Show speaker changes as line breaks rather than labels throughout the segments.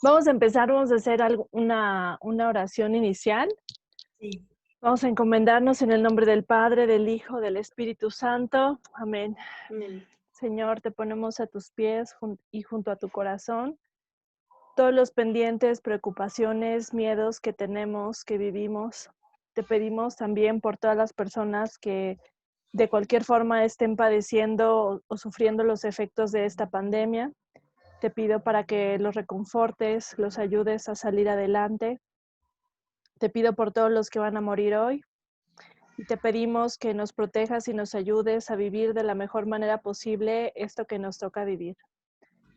Vamos a empezar, vamos a hacer una oración inicial.
Sí.
Vamos a encomendarnos en el nombre del Padre, del Hijo, del Espíritu Santo. Amén.
Amén.
Señor, te ponemos a tus pies y junto a tu corazón todos los pendientes, preocupaciones, miedos que tenemos, que vivimos. Te pedimos también por todas las personas que de cualquier forma estén padeciendo o sufriendo los efectos de esta pandemia. Te pido para que los reconfortes, los ayudes a salir adelante. Te pido por todos los que van a morir hoy y te pedimos que nos protejas y nos ayudes a vivir de la mejor manera posible esto que nos toca vivir.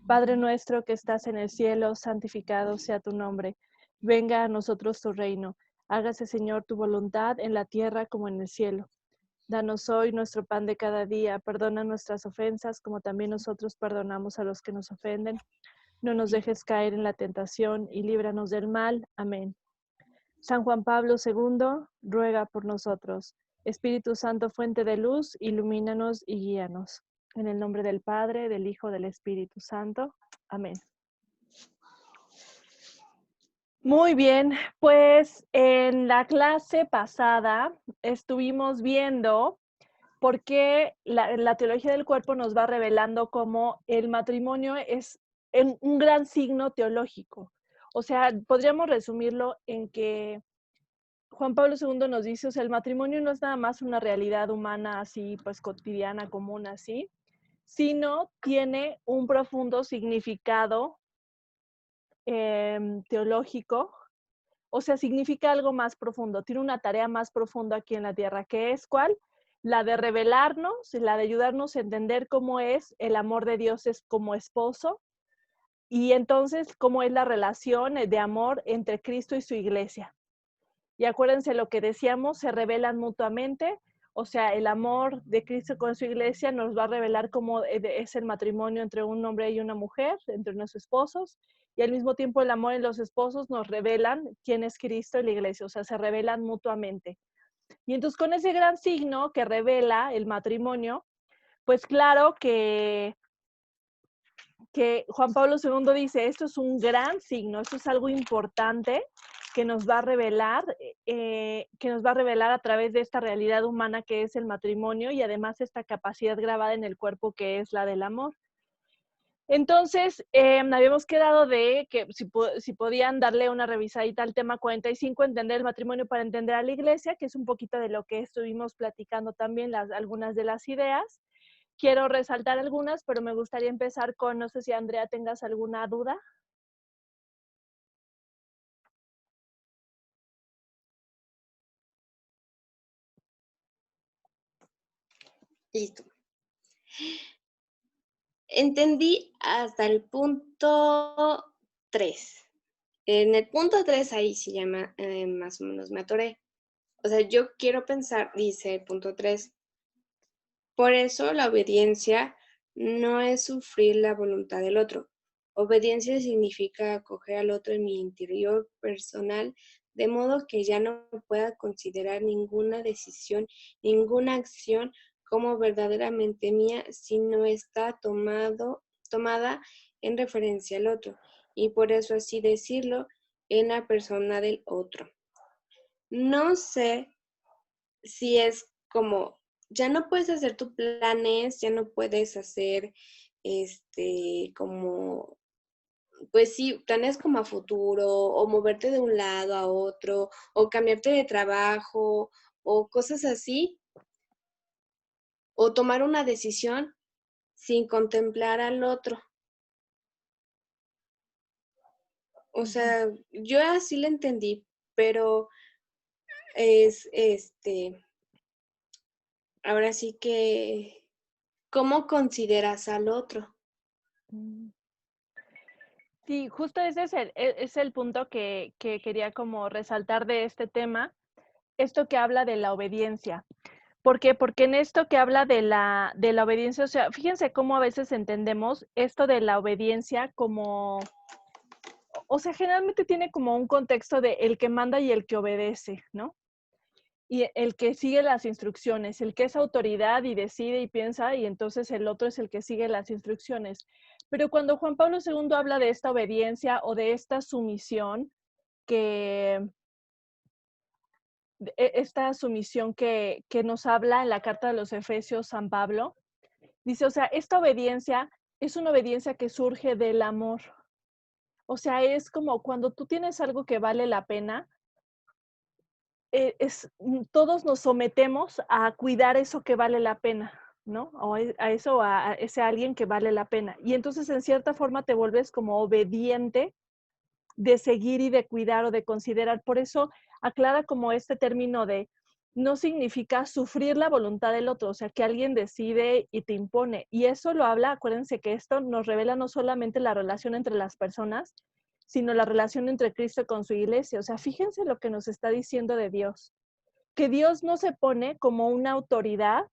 Padre nuestro que estás en el cielo, santificado sea tu nombre. Venga a nosotros tu reino. Hágase, Señor, tu voluntad en la tierra como en el cielo. Danos hoy nuestro pan de cada día. Perdona nuestras ofensas como también nosotros perdonamos a los que nos ofenden. No nos dejes caer en la tentación y líbranos del mal. Amén. San Juan Pablo II, ruega por nosotros. Espíritu Santo, fuente de luz, ilumínanos y guíanos. En el nombre del Padre, del Hijo, del Espíritu Santo. Amén. Muy bien, pues en la clase pasada estuvimos viendo por qué la teología del cuerpo nos va revelando cómo el matrimonio es un gran signo teológico. O sea, podríamos resumirlo en que Juan Pablo II nos dice, o sea, el matrimonio no es nada más una realidad humana así, pues cotidiana, común así, sino tiene un profundo significado teológico, o sea, significa algo más profundo, tiene una tarea más profunda aquí en la tierra, que es ¿cuál? La de revelarnos, la de ayudarnos a entender cómo es el amor de Dios es como esposo, y entonces cómo es la relación de amor entre Cristo y su iglesia. Y acuérdense lo que decíamos, se revelan mutuamente, o sea, el amor de Cristo con su iglesia nos va a revelar cómo es el matrimonio entre un hombre y una mujer, entre nuestros esposos, y al mismo tiempo el amor en los esposos nos revelan quién es Cristo y la iglesia, o sea, se revelan mutuamente. Y entonces con ese gran signo que revela el matrimonio, pues claro que Juan Pablo II dice, esto es un gran signo, esto es algo importante que nos va a revelar, a través de esta realidad humana que es el matrimonio y además esta capacidad grabada en el cuerpo que es la del amor. Entonces, habíamos quedado de que si podían darle una revisadita al tema 45, entender el matrimonio para entender a la iglesia, que es un poquito de lo que estuvimos platicando también, algunas de las ideas. Quiero resaltar algunas, pero me gustaría empezar con, no sé si Andrea tengas alguna duda.
Listo. Entendí hasta el punto 3. En el punto 3 ahí se llama, más o menos me atoré. O sea, yo quiero pensar, dice el punto 3, por eso la obediencia no es sufrir la voluntad del otro. Obediencia significa acoger al otro en mi interior personal, de modo que ya no pueda considerar ninguna decisión, ninguna acción como verdaderamente mía, si no está tomada en referencia al otro, y por eso así decirlo, en la persona del otro. No sé si es como, ya no puedes hacer tus planes, ya no puedes hacer, como, pues sí, planes como a futuro, o moverte de un lado a otro, o cambiarte de trabajo, o cosas así, o tomar una decisión sin contemplar al otro. O sea, yo así lo entendí, pero es, ahora sí que, ¿cómo consideras al otro?
Sí, justo ese es el punto que quería como resaltar de este tema, esto que habla de la obediencia. ¿Por qué? Porque en esto que habla de la obediencia, o sea, fíjense cómo a veces entendemos esto de la obediencia como, o sea, generalmente tiene como un contexto de el que manda y el que obedece, ¿no? Y el que sigue las instrucciones, el que es autoridad y decide y piensa, y entonces el otro es el que sigue las instrucciones. Pero cuando Juan Pablo II habla de esta obediencia o de esta sumisión, que esta sumisión que nos habla en la carta de los Efesios San Pablo, dice, o sea, esta obediencia es una obediencia que surge del amor. O sea, es como cuando tú tienes algo que vale la pena, todos nos sometemos a cuidar eso que vale la pena, ¿no? O a eso, a ese alguien que vale la pena. Y entonces, en cierta forma, te vuelves como obediente de seguir y de cuidar o de considerar. Por eso aclara como este término de no significa sufrir la voluntad del otro, o sea, que alguien decide y te impone. Y eso lo habla, acuérdense que esto nos revela no solamente la relación entre las personas, sino la relación entre Cristo con su iglesia. O sea, fíjense lo que nos está diciendo de Dios, que Dios no se pone como una autoridad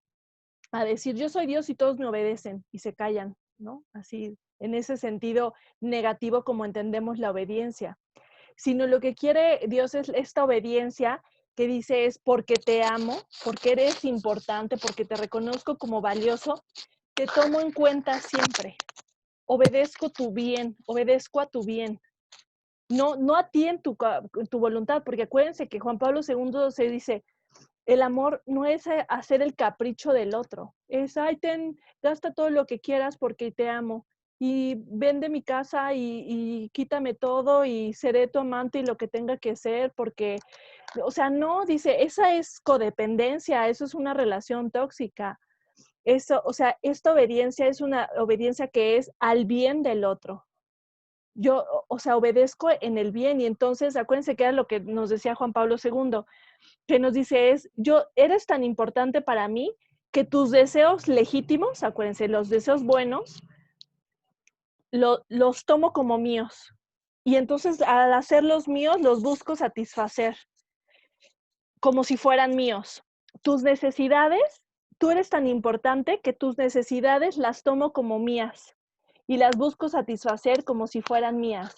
a decir yo soy Dios y todos me obedecen y se callan, ¿no? Así, en ese sentido negativo como entendemos la obediencia, sino lo que quiere Dios es esta obediencia que dice es porque te amo, porque eres importante, porque te reconozco como valioso, te tomo en cuenta siempre, obedezco tu bien, obedezco a tu bien. No, no a ti en tu voluntad, porque acuérdense que Juan Pablo II se dice, el amor no es hacer el capricho del otro, es, ay, gasta todo lo que quieras porque te amo, y vende mi casa y quítame todo y seré tu amante y lo que tenga que ser, porque, o sea, no, dice, esa es codependencia, eso es una relación tóxica. Eso, o sea, esta obediencia es una obediencia que es al bien del otro. Yo, o sea, obedezco en el bien y entonces, acuérdense que era lo que nos decía Juan Pablo II, que nos dice es, yo eres tan importante para mí que tus deseos legítimos, acuérdense, los deseos buenos, los tomo como míos. Y entonces al hacerlos míos, los busco satisfacer como si fueran míos. Tus necesidades, tú eres tan importante que tus necesidades las tomo como mías y las busco satisfacer como si fueran mías.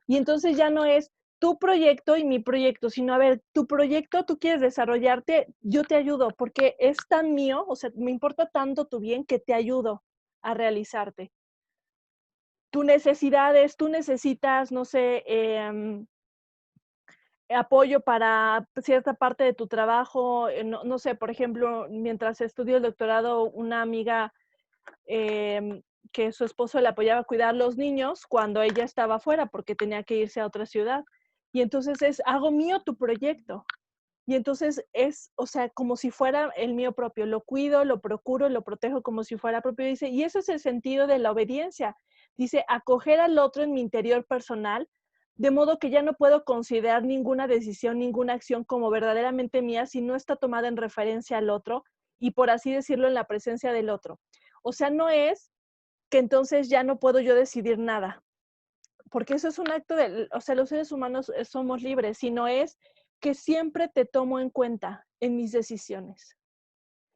Y entonces ya no es tu proyecto y mi proyecto, sino a ver, tu proyecto, tú quieres desarrollarte, yo te ayudo porque es tan mío, o sea, me importa tanto tu bien que te ayudo a realizarte. Tu necesidades, tú necesitas, no sé, apoyo para cierta parte de tu trabajo, no, no sé, por ejemplo, mientras estudio el doctorado, una amiga eh, que su esposo le apoyaba a cuidar los niños cuando ella estaba afuera porque tenía que irse a otra ciudad. Y entonces es, hago mío tu proyecto. Y entonces es, o sea, como si fuera el mío propio, lo cuido, lo procuro, lo protejo como si fuera propio. Dice, y ese es el sentido de la obediencia. Dice, acoger al otro en mi interior personal, de modo que ya no puedo considerar ninguna decisión, ninguna acción como verdaderamente mía si no está tomada en referencia al otro y por así decirlo en la presencia del otro. O sea, no es que entonces ya no puedo yo decidir nada, porque eso es un acto de, o sea, los seres humanos somos libres, sino es que siempre te tomo en cuenta en mis decisiones.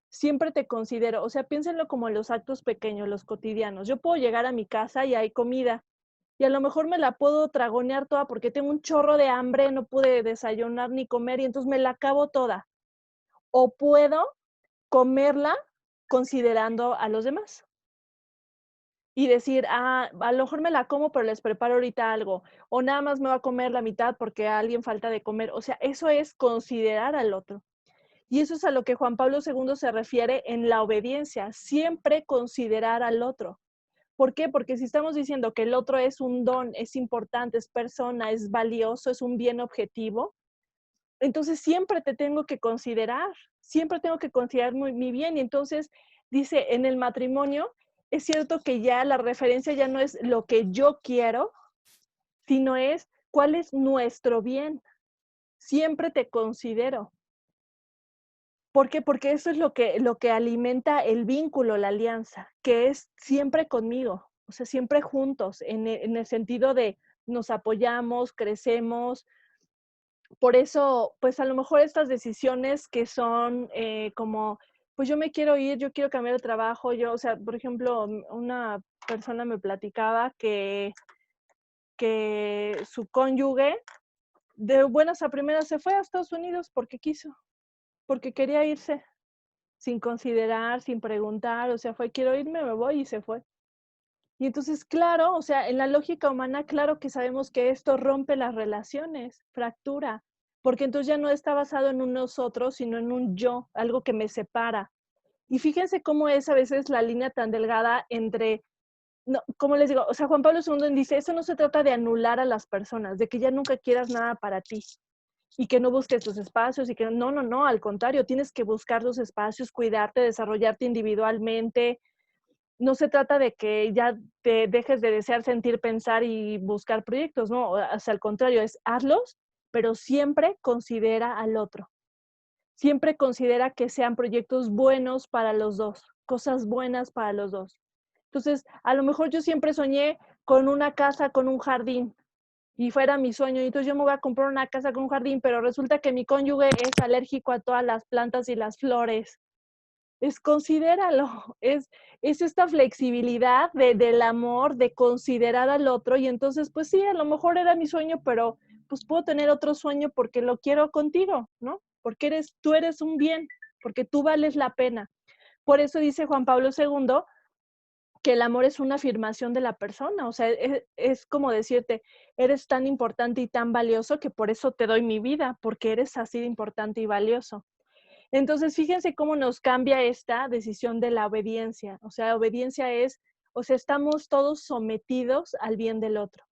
Siempre te considero, o sea, piénsenlo como en los actos pequeños, los cotidianos. Yo puedo llegar a mi casa y hay comida y a lo mejor me la puedo tragonear toda porque tengo un chorro de hambre, no pude desayunar ni comer y entonces me la acabo toda. O puedo comerla considerando a los demás y decir, ah, a lo mejor me la como, pero les preparo ahorita algo, o nada más me va a comer la mitad porque a alguien falta de comer. O sea, eso es considerar al otro. Y eso es a lo que Juan Pablo II se refiere en la obediencia, siempre considerar al otro. ¿Por qué? Porque si estamos diciendo que el otro es un don, es importante, es persona, es valioso, es un bien objetivo, entonces siempre te tengo que considerar, siempre tengo que considerar mi bien. Y entonces dice, en el matrimonio, es cierto que ya la referencia ya no es lo que yo quiero, sino es cuál es nuestro bien. Siempre te considero. ¿Por qué? Porque eso es lo que alimenta el vínculo, la alianza, que es siempre conmigo, o sea, siempre juntos, en el sentido de nos apoyamos, crecemos, Por eso, pues a lo mejor estas decisiones que son como, pues yo me quiero ir, yo quiero cambiar de trabajo, yo, o sea, por ejemplo, una persona me platicaba que su cónyuge de buenas a primeras se fue a Estados Unidos porque quiso, porque quería irse, sin considerar, sin preguntar, o sea, fue: "Quiero irme, me voy", y se fue. Y entonces, claro, o sea, en la lógica humana, claro que sabemos que esto rompe las relaciones, fractura, porque entonces ya no está basado en un nosotros, sino en un yo, algo que me separa. Y fíjense cómo es a veces la línea tan delgada entre, no, ¿cómo les digo? O sea, Juan Pablo II dice, eso no se trata de anular a las personas, de que ya nunca quieras nada para ti y que no busques tus espacios y que no, no, no, al contrario, tienes que buscar tus espacios, cuidarte, desarrollarte individualmente. No se trata de que ya te dejes de desear, sentir, pensar y buscar proyectos, no, o sea, al contrario, es hazlos, pero siempre considera al otro. Siempre considera que sean proyectos buenos para los 2, cosas buenas para los 2. Entonces, a lo mejor yo siempre soñé con una casa con un jardín y fuera mi sueño, y entonces yo me voy a comprar una casa con un jardín, pero resulta que mi cónyuge es alérgico a todas las plantas y las flores. Es considéralo, es esta flexibilidad del amor, de considerar al otro, y entonces, pues sí, a lo mejor era mi sueño, pero, pues, puedo tener otro sueño porque lo quiero contigo, ¿no? Porque tú eres un bien, porque tú vales la pena. Por eso dice Juan Pablo II que el amor es una afirmación de la persona, o sea, es como decirte: "Eres tan importante y tan valioso que por eso te doy mi vida, porque eres así de importante y valioso". Entonces, fíjense cómo nos cambia esta decisión de la obediencia. O sea, obediencia es, o sea, estamos todos sometidos al bien del otro.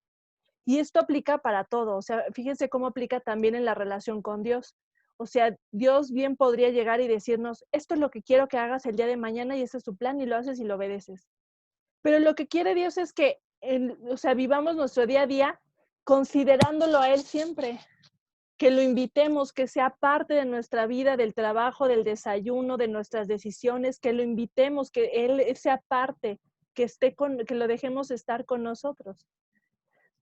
Y esto aplica para todo. O sea, fíjense cómo aplica también en la relación con Dios. O sea, Dios bien podría llegar y decirnos, esto es lo que quiero que hagas el día de mañana y ese es tu plan y lo haces y lo obedeces. Pero lo que quiere Dios es que, o sea, vivamos nuestro día a día considerándolo a Él siempre, que lo invitemos, que sea parte de nuestra vida, del trabajo, del desayuno, de nuestras decisiones, que lo invitemos, que Él sea parte, que lo dejemos estar con nosotros.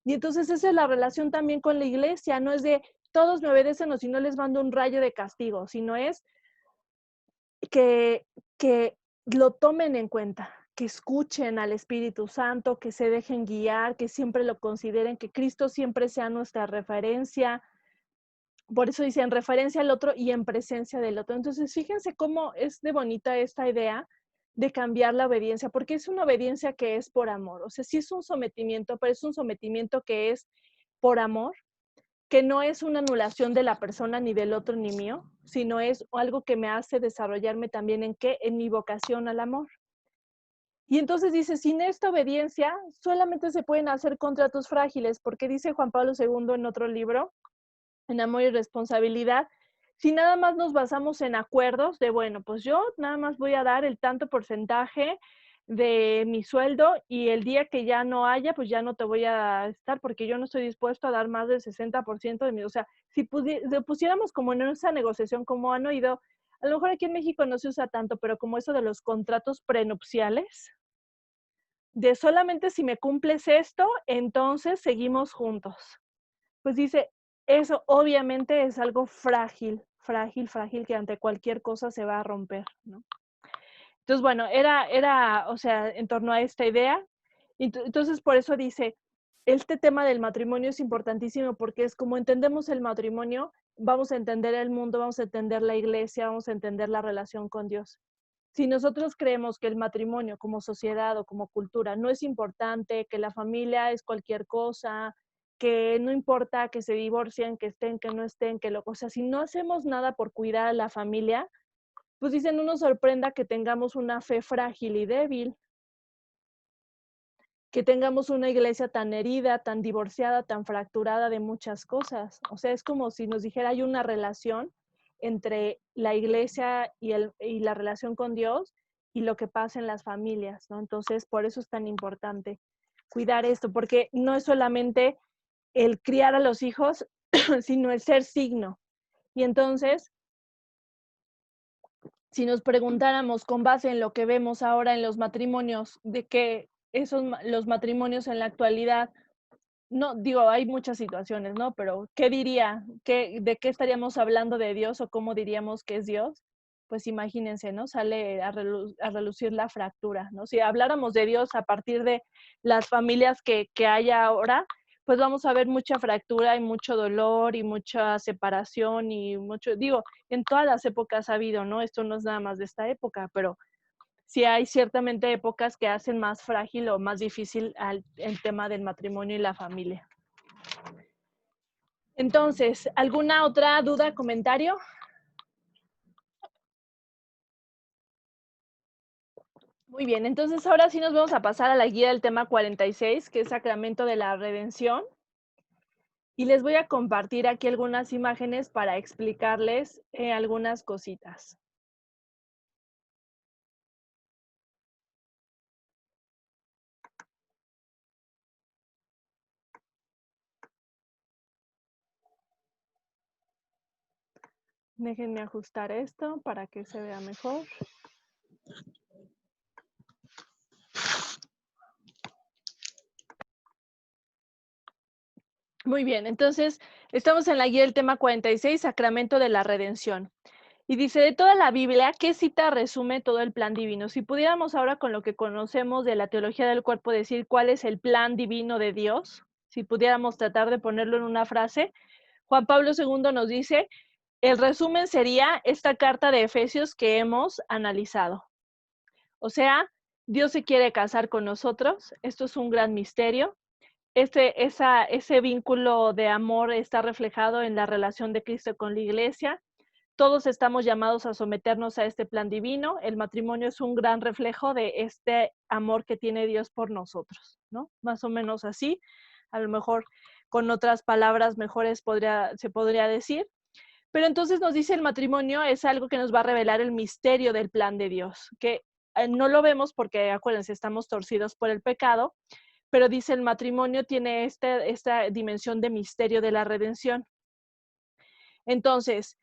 Y entonces esa es la relación también con la iglesia, no es de todos me obedecen o si no les mando un rayo de castigo, sino es que, que lo tomen en cuenta, que escuchen al Espíritu Santo, que se dejen guiar, que siempre lo consideren, que Cristo siempre sea nuestra referencia. Por eso dice en referencia al otro y en presencia del otro. Entonces, fíjense cómo es de bonita esta idea de cambiar la obediencia, porque es una obediencia que es por amor. O sea, sí es un sometimiento, pero es un sometimiento que es por amor, que no es una anulación de la persona ni del otro ni mío, sino es algo que me hace desarrollarme también en qué, en mi vocación al amor. Y entonces dice, sin esta obediencia solamente se pueden hacer contratos frágiles, porque dice Juan Pablo II en otro libro, en amor y responsabilidad, si nada más nos basamos en acuerdos de, bueno, pues yo nada más voy a dar el tanto porcentaje de mi sueldo y el día que ya no haya, pues ya no te voy a estar porque yo no estoy dispuesto a dar más del 60% de mi, o sea, si lo pusiéramos como en esa negociación, como han oído, a lo mejor aquí en México no se usa tanto, pero como eso de los contratos prenupciales, de solamente si me cumples esto, entonces seguimos juntos. Pues dice, eso obviamente es algo frágil, frágil, frágil, que ante cualquier cosa se va a romper, ¿no? Entonces, bueno, o sea, en torno a esta idea. Entonces, por eso dice, este tema del matrimonio es importantísimo porque es como entendemos el matrimonio, vamos a entender el mundo, vamos a entender la iglesia, vamos a entender la relación con Dios. Si nosotros creemos que el matrimonio como sociedad o como cultura no es importante, que la familia es cualquier cosa, que no importa que se divorcien, que estén, que no estén, o sea, si no hacemos nada por cuidar a la familia, pues dicen, no nos sorprenda que tengamos una fe frágil y débil, que tengamos una iglesia tan herida, tan divorciada, tan fracturada de muchas cosas. O sea, es como si nos dijera hay una relación entre la iglesia y la relación con Dios y lo que pasa en las familias, ¿no? Entonces, por eso es tan importante cuidar esto, porque no es solamente el criar a los hijos, sino el ser signo. Y entonces, si nos preguntáramos con base en lo que vemos ahora en los matrimonios, de que los matrimonios en la actualidad no, digo, hay muchas situaciones, ¿no? Pero, ¿qué diría? ¿De qué estaríamos hablando de Dios o cómo diríamos que es Dios? Pues imagínense, ¿no? Sale a relucir la fractura, ¿no? Si habláramos de Dios a partir de las familias que hay ahora, pues vamos a ver mucha fractura y mucho dolor y mucha separación y mucho, digo, en todas las épocas ha habido, ¿no? Esto no es nada más de esta época, pero sí hay ciertamente épocas que hacen más frágil o más difícil el tema del matrimonio y la familia. Entonces, ¿alguna otra duda, comentario? Muy bien, entonces ahora sí nos vamos a pasar a la guía del tema 46, que es Sacramento de la Redención. Y les voy a compartir aquí algunas imágenes para explicarles algunas cositas. Déjenme ajustar esto para que se vea mejor. Muy bien, entonces estamos en la guía del tema 46, Sacramento de la Redención. Y dice, de toda la Biblia, ¿qué cita resume todo el plan divino? Si pudiéramos ahora con lo que conocemos de la teología del cuerpo decir cuál es el plan divino de Dios, si pudiéramos tratar de ponerlo en una frase, Juan Pablo II nos dice, el resumen sería esta carta de Efesios que hemos analizado. O sea, Dios se quiere casar con nosotros, esto es un gran misterio. Ese vínculo de amor está reflejado en la relación de Cristo con la iglesia. Todos estamos llamados a someternos a este plan divino. El matrimonio es un gran reflejo de este amor que tiene Dios por nosotros, ¿no? Más o menos así. A lo mejor con otras palabras mejores se podría decir. Pero entonces nos dice el matrimonio es algo que nos va a revelar el misterio del plan de Dios, que no lo vemos porque, acuérdense, estamos torcidos por el pecado, pero dice el matrimonio tiene esta dimensión de misterio de la redención. Entonces,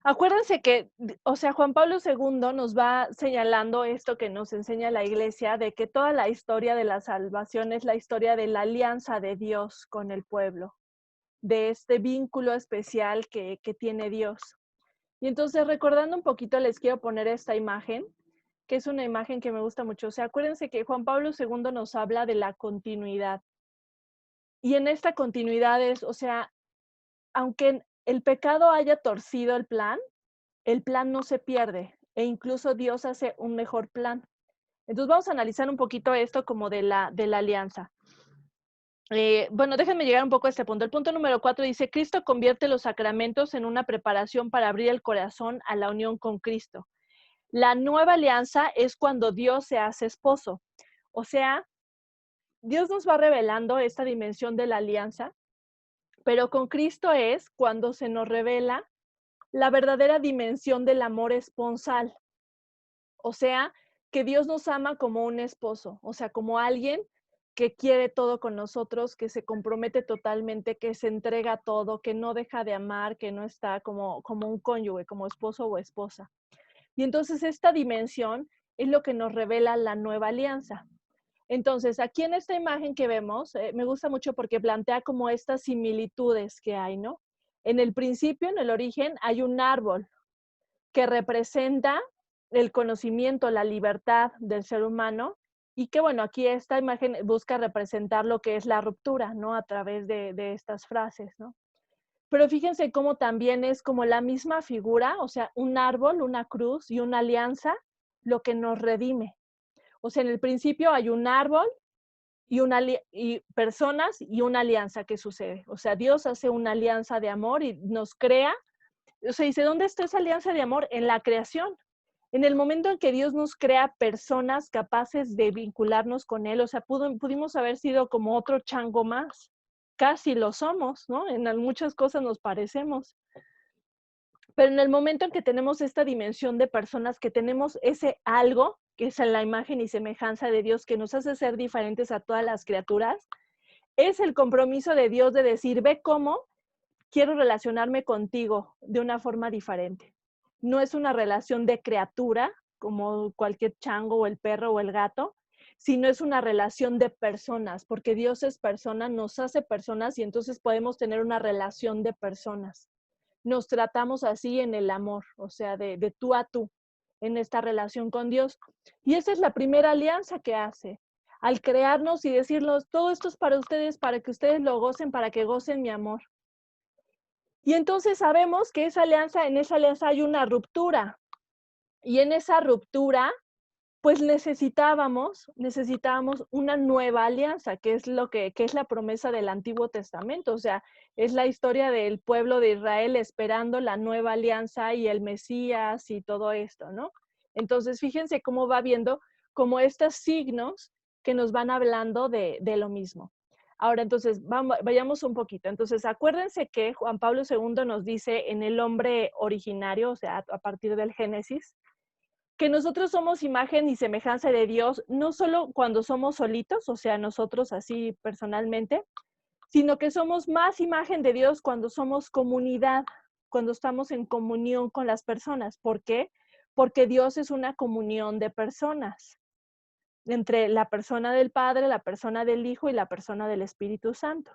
acuérdense que, o sea, Juan Pablo II nos va señalando esto que nos enseña la iglesia, de que toda la historia de la salvación es la historia de la alianza de Dios con el pueblo, de este vínculo especial que tiene Dios. Y entonces, recordando un poquito, les quiero poner esta imagen, que es una imagen que me gusta mucho. O sea, acuérdense que Juan Pablo II nos habla de la continuidad. Y en esta continuidad es, o sea, aunque el pecado haya torcido el plan no se pierde e incluso Dios hace un mejor plan. Entonces vamos a analizar un poquito esto como de la alianza. Bueno, déjenme llegar un poco a este punto. El punto número 4 dice, Cristo convierte los sacramentos en una preparación para abrir el corazón a la unión con Cristo. La nueva alianza es cuando Dios se hace esposo. O sea, Dios nos va revelando esta dimensión de la alianza, pero con Cristo es cuando se nos revela la verdadera dimensión del amor esponsal. O sea, que Dios nos ama como un esposo, o sea, como alguien que quiere todo con nosotros, que se compromete totalmente, que se entrega todo, que no deja de amar, que no está como un cónyuge, como esposo o esposa. Y entonces esta dimensión es lo que nos revela la nueva alianza. Entonces, aquí en esta imagen que vemos, me gusta mucho porque plantea como estas similitudes que hay, ¿no? En el principio, en el origen, hay un árbol que representa el conocimiento, la libertad del ser humano y que, bueno, aquí esta imagen busca representar lo que es la ruptura, ¿no? A través de estas frases, ¿no? Pero fíjense cómo también es como la misma figura, o sea, un árbol, una cruz y una alianza, lo que nos redime. O sea, en el principio hay un árbol y personas y una alianza que sucede. O sea, Dios hace una alianza de amor y nos crea. O sea, dice, ¿dónde está esa alianza de amor? En la creación. En el momento en que Dios nos crea personas capaces de vincularnos con Él, o sea, pudimos haber sido como otro chango más. Casi lo somos, ¿no? En muchas cosas nos parecemos. Pero en el momento en que tenemos esta dimensión de personas, que tenemos ese algo, que es la imagen y semejanza de Dios, que nos hace ser diferentes a todas las criaturas, es el compromiso de Dios de decir, ve cómo quiero relacionarme contigo de una forma diferente. No es una relación de criatura, como cualquier chango o el perro o el gato, sino es una relación de personas, porque Dios es persona, nos hace personas y entonces podemos tener una relación de personas. Nos tratamos así en el amor, o sea, de tú a tú, en esta relación con Dios. Y esa es la primera alianza que hace, al crearnos y decirnos, todo esto es para que ustedes lo gocen, para que gocen mi amor. Y entonces sabemos que en esa alianza hay una ruptura. Y en esa ruptura, pues necesitábamos una nueva alianza, que es que es la promesa del Antiguo Testamento. O sea, es la historia del pueblo de Israel esperando la nueva alianza y el Mesías y todo esto, ¿no? Entonces, fíjense cómo va viendo como estos signos que nos van hablando de lo mismo. Ahora, entonces, vayamos un poquito. Entonces, acuérdense que Juan Pablo II nos dice en el hombre originario, o sea, a partir del Génesis, que nosotros somos imagen y semejanza de Dios, no solo cuando somos solitos, o sea, nosotros así personalmente, sino que somos más imagen de Dios cuando somos comunidad, cuando estamos en comunión con las personas. ¿Por qué? Porque Dios es una comunión de personas, entre la persona del Padre, la persona del Hijo y la persona del Espíritu Santo.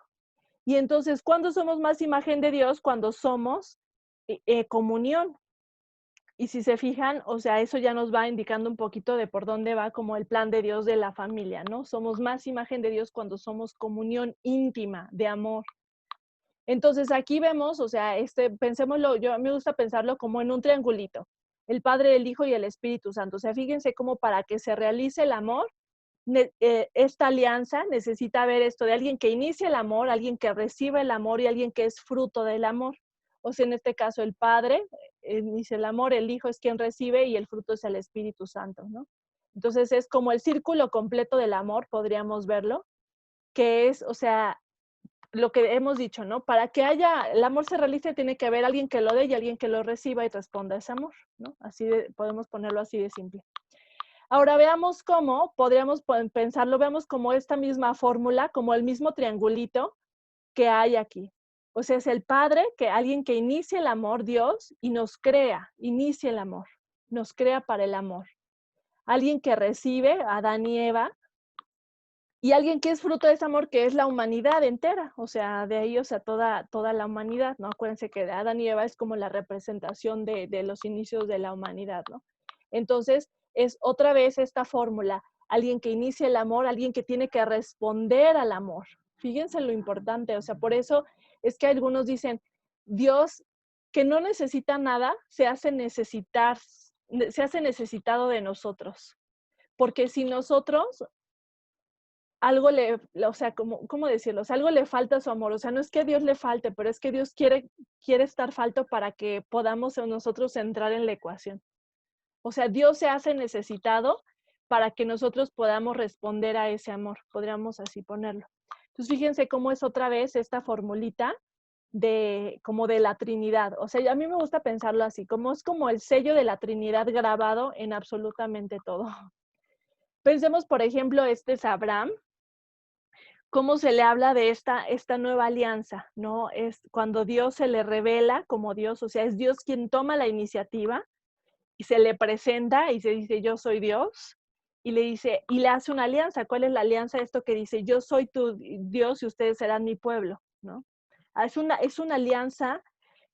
Y entonces, ¿cuándo somos más imagen de Dios? Cuando somos comunión. Y si se fijan, o sea, eso ya nos va indicando un poquito de por dónde va como el plan de Dios de la familia, ¿no? Somos más imagen de Dios cuando somos comunión íntima, de amor. Entonces aquí vemos, o sea, pensémoslo, a mí me gusta pensarlo como en un triangulito, el Padre, el Hijo y el Espíritu Santo. O sea, fíjense cómo para que se realice el amor, esta alianza necesita ver esto de alguien que inicia el amor, alguien que recibe el amor y alguien que es fruto del amor. O sea, en este caso el Padre inicia el amor, el Hijo es quien recibe y el fruto es el Espíritu Santo, ¿no? Entonces es como el círculo completo del amor, podríamos verlo, que es, o sea, lo que hemos dicho, ¿no? Para que el amor se realice, tiene que haber alguien que lo dé y alguien que lo reciba y responda a ese amor, ¿no? Podemos ponerlo así de simple. Ahora veamos cómo podríamos pensarlo, veamos como esta misma fórmula, como el mismo triangulito que hay aquí. O sea, es el Padre, alguien que inicia el amor, Dios, y nos crea, inicia el amor, nos crea para el amor. Alguien que recibe, Adán y Eva, y alguien que es fruto de ese amor, que es la humanidad entera, o sea, de ahí, o sea, toda la humanidad, ¿no? Acuérdense que Adán y Eva es como la representación de los inicios de la humanidad, ¿no? Entonces, es otra vez esta fórmula, alguien que inicia el amor, alguien que tiene que responder al amor. Fíjense lo importante, o sea, por eso es que algunos dicen, Dios que no necesita nada, se hace necesitado de nosotros. Porque si nosotros o sea, ¿cómo decirlo? O sea, algo le falta a su amor. O sea, no es que a Dios le falte, pero es que Dios quiere estar falto para que podamos nosotros entrar en la ecuación. O sea, Dios se hace necesitado para que nosotros podamos responder a ese amor. Podríamos así ponerlo. Entonces, fíjense cómo es otra vez esta formulita como de la Trinidad. O sea, a mí me gusta pensarlo así, como es como el sello de la Trinidad grabado en absolutamente todo. Pensemos, por ejemplo, este es Abraham, cómo se le habla de esta nueva alianza, ¿no? Es cuando Dios se le revela como Dios, o sea, es Dios quien toma la iniciativa y se le presenta y se dice, yo soy Dios, y le dice, y le hace una alianza. ¿Cuál es la alianza? Esto que dice, yo soy tu Dios y ustedes serán mi pueblo, ¿no? Es una alianza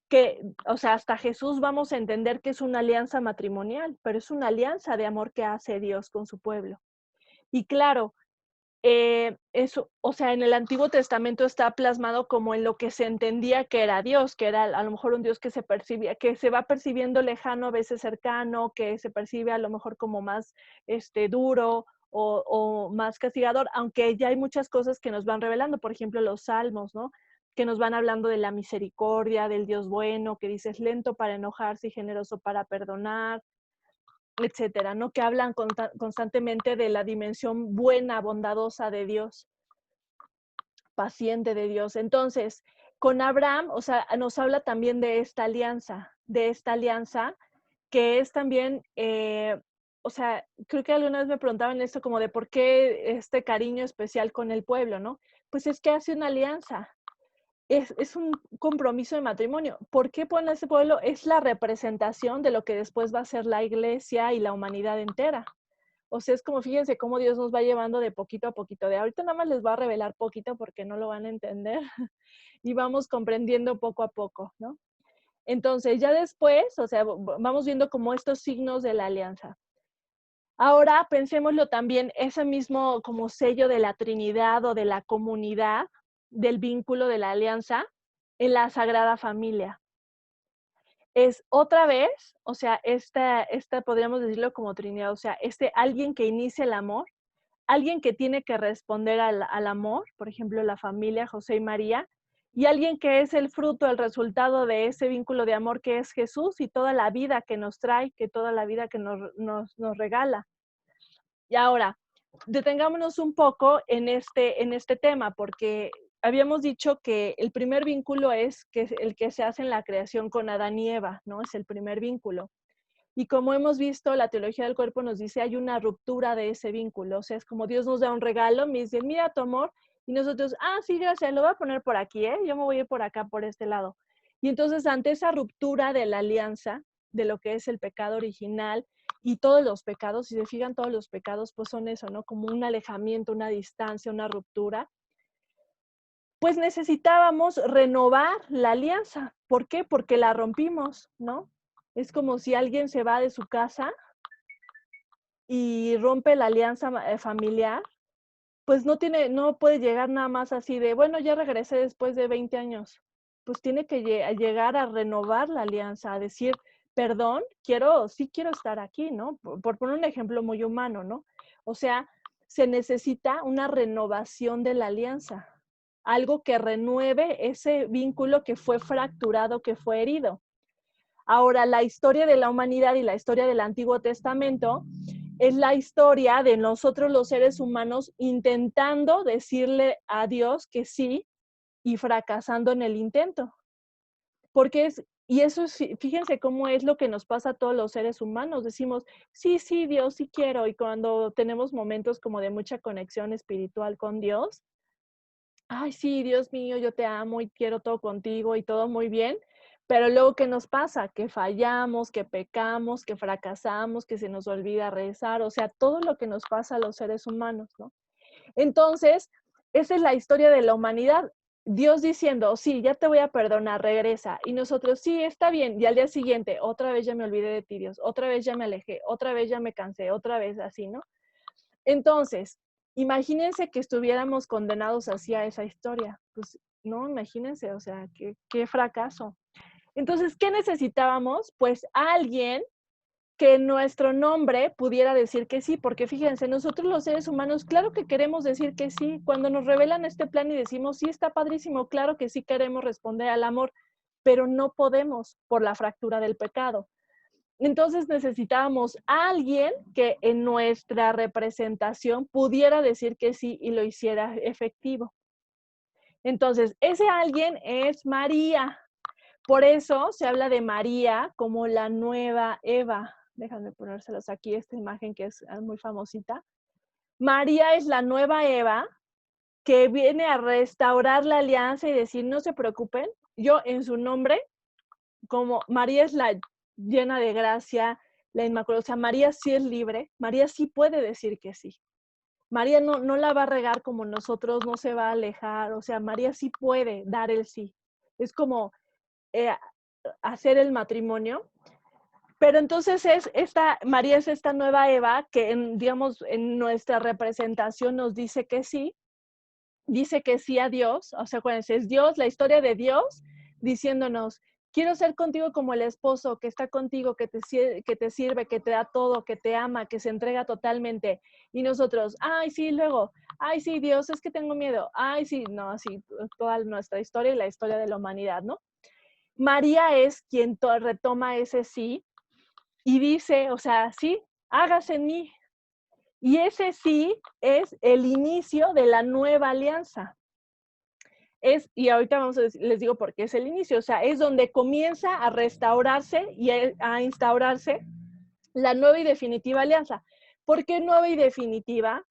que, o sea, hasta Jesús vamos a entender que es una alianza matrimonial, pero es una alianza de amor que hace Dios con su pueblo. Y claro, eso, o sea, en el Antiguo Testamento está plasmado como en lo que se entendía que era Dios, que era a lo mejor un Dios que se percibía, que se va percibiendo lejano, a veces cercano, que se percibe a lo mejor como más duro o más castigador, aunque ya hay muchas cosas que nos van revelando, por ejemplo, los salmos, ¿no? Que nos van hablando de la misericordia, del Dios bueno, que dice es lento para enojarse y generoso para perdonar, etcétera, ¿no? Que hablan constantemente de la dimensión buena, bondadosa de Dios, paciente de Dios. Entonces, con Abraham, o sea, nos habla también de esta alianza que es también, o sea, creo que alguna vez me preguntaban esto como de por qué este cariño especial con el pueblo, ¿no? Pues es que hace una alianza, es un compromiso de matrimonio. ¿Por qué pone ese pueblo? Es la representación de lo que después va a ser la iglesia y la humanidad entera. O sea, es como, fíjense cómo Dios nos va llevando de poquito a poquito. De ahorita nada más les voy a revelar poquito porque no lo van a entender y vamos comprendiendo poco a poco, ¿no? Entonces, ya después, o sea, vamos viendo como estos signos de la alianza. Ahora pensémoslo también, ese mismo como sello de la Trinidad o de la comunidad, del vínculo de la alianza, en la Sagrada Familia. Es otra vez, o sea, esta podríamos decirlo como Trinidad, o sea, alguien que inicia el amor, alguien que tiene que responder al amor, por ejemplo, la familia José y María, y alguien que es el fruto, el resultado de ese vínculo de amor que es Jesús y toda la vida que nos trae, que toda la vida que nos regala. Y ahora, detengámonos un poco en este tema, porque habíamos dicho que el primer vínculo es el que se hace en la creación con Adán y Eva, ¿no? Es el primer vínculo. Y como hemos visto, la teología del cuerpo nos dice hay una ruptura de ese vínculo. O sea, es como Dios nos da un regalo, me dice, mira tu amor, y nosotros, sí, gracias, lo voy a poner por aquí, ¿eh? Yo me voy a ir por acá, por este lado. Y entonces, ante esa ruptura de la alianza, de lo que es el pecado original, y todos los pecados, si se fijan, todos los pecados, pues son eso, ¿no? Como un alejamiento, una distancia, una ruptura. Pues necesitábamos renovar la alianza. ¿Por qué? Porque la rompimos, ¿no? Es como si alguien se va de su casa y rompe la alianza familiar, pues no puede llegar nada más así de, bueno, ya regresé después de 20 años. Pues tiene que llegar a renovar la alianza, a decir, perdón, sí quiero estar aquí, ¿no? Por poner un ejemplo muy humano, ¿no? O sea, se necesita una renovación de la alianza, algo que renueve ese vínculo que fue fracturado, que fue herido. Ahora, la historia de la humanidad y la historia del Antiguo Testamento es la historia de nosotros los seres humanos intentando decirle a Dios que sí y fracasando en el intento. Y eso es, fíjense cómo es lo que nos pasa a todos los seres humanos. Decimos, sí, sí, Dios, sí quiero. Y cuando tenemos momentos como de mucha conexión espiritual con Dios, ay, sí, Dios mío, yo te amo y quiero todo contigo y todo muy bien. Pero luego, ¿qué nos pasa? Que fallamos, que pecamos, que fracasamos, que se nos olvida rezar, o sea, todo lo que nos pasa a los seres humanos, ¿no? Entonces, esa es la historia de la humanidad. Dios diciendo, sí, ya te voy a perdonar, regresa. Y nosotros, sí, está bien. Y al día siguiente, otra vez ya me olvidé de ti, Dios. Otra vez ya me alejé. Otra vez ya me cansé. Otra vez así, ¿no? Entonces, imagínense que estuviéramos condenados así a esa historia. Pues, no, imagínense, o sea, qué fracaso. Entonces, ¿qué necesitábamos? Pues alguien que en nuestro nombre pudiera decir que sí, porque fíjense, nosotros los seres humanos, claro que queremos decir que sí. Cuando nos revelan este plan y decimos, sí, está padrísimo, claro que sí queremos responder al amor, pero no podemos por la fractura del pecado. Entonces necesitábamos a alguien que en nuestra representación pudiera decir que sí y lo hiciera efectivo. Entonces, ese alguien es María. Por eso se habla de María como la nueva Eva. Déjame ponérselos aquí, esta imagen que es muy famosita. María es la nueva Eva que viene a restaurar la alianza y decir, no se preocupen, yo en su nombre, como María es la llena de gracia, la inmaculada, o sea, María sí es libre, María sí puede decir que sí. María no la va a regar como nosotros, no se va a alejar, o sea, María sí puede dar el sí. Es como hacer el matrimonio. Pero entonces María es esta nueva Eva que, digamos, en nuestra representación nos dice que sí a Dios. O sea, acuérdense, es Dios, la historia de Dios diciéndonos, quiero ser contigo como el esposo que está contigo, que te sirve, que te da todo, que te ama, que se entrega totalmente. Y nosotros, ay, sí, luego, ay, sí, Dios, es que tengo miedo. Ay, sí, no, así, toda nuestra historia y la historia de la humanidad, ¿no? María es quien retoma ese sí y dice, o sea, sí, hágase en mí. Y ese sí es el inicio de la nueva alianza. Y ahorita les digo por qué es el inicio, o sea, es donde comienza a restaurarse y a instaurarse la nueva y definitiva alianza. ¿Por qué nueva y definitiva?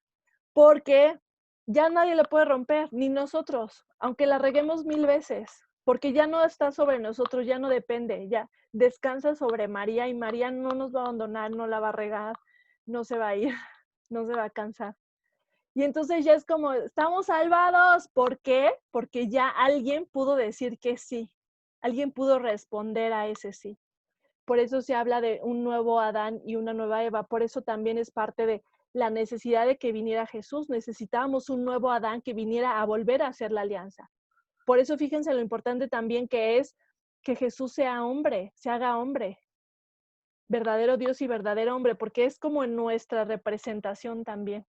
Porque ya nadie la puede romper, ni nosotros, aunque la reguemos 1000 veces, porque ya no está sobre nosotros, ya no depende, ya descansa sobre María y María no nos va a abandonar, no la va a regar, no se va a ir. no se va a cansar. Y entonces ya es como, estamos salvados. ¿Por qué? Porque ya alguien pudo decir que sí. Alguien pudo responder a ese sí. Por eso se habla de un nuevo Adán y una nueva Eva. Por eso también es parte de la necesidad de que viniera Jesús. Necesitábamos un nuevo Adán que viniera a volver a hacer la alianza. Por eso fíjense lo importante también que es que Jesús sea hombre, se haga hombre, verdadero Dios y verdadero hombre, porque es como en nuestra representación también.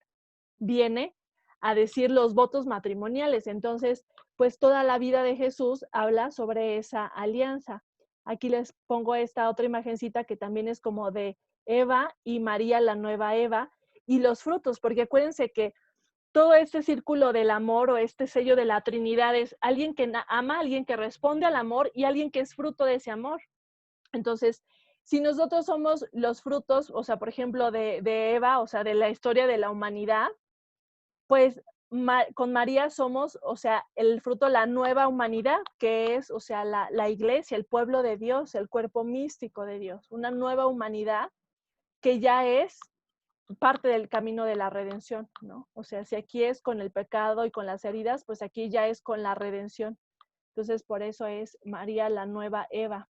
Viene a decir los votos matrimoniales. Entonces, pues toda la vida de Jesús habla sobre esa alianza. Aquí les pongo esta otra imagencita que también es como de Eva y María, la nueva Eva, y los frutos, porque acuérdense que todo este círculo del amor o este sello de la Trinidad es alguien que ama, alguien que responde al amor y alguien que es fruto de ese amor. Entonces, si nosotros somos los frutos, o sea, por ejemplo, de Eva, o sea, de la historia de la humanidad, pues con María somos, o sea, el fruto, la nueva humanidad, que es, o sea, la iglesia, el pueblo de Dios, el cuerpo místico de Dios, una nueva humanidad que ya es parte del camino de la redención, ¿no? O sea, si aquí es con el pecado y con las heridas, pues aquí ya es con la redención. Entonces, por eso es María la nueva Eva.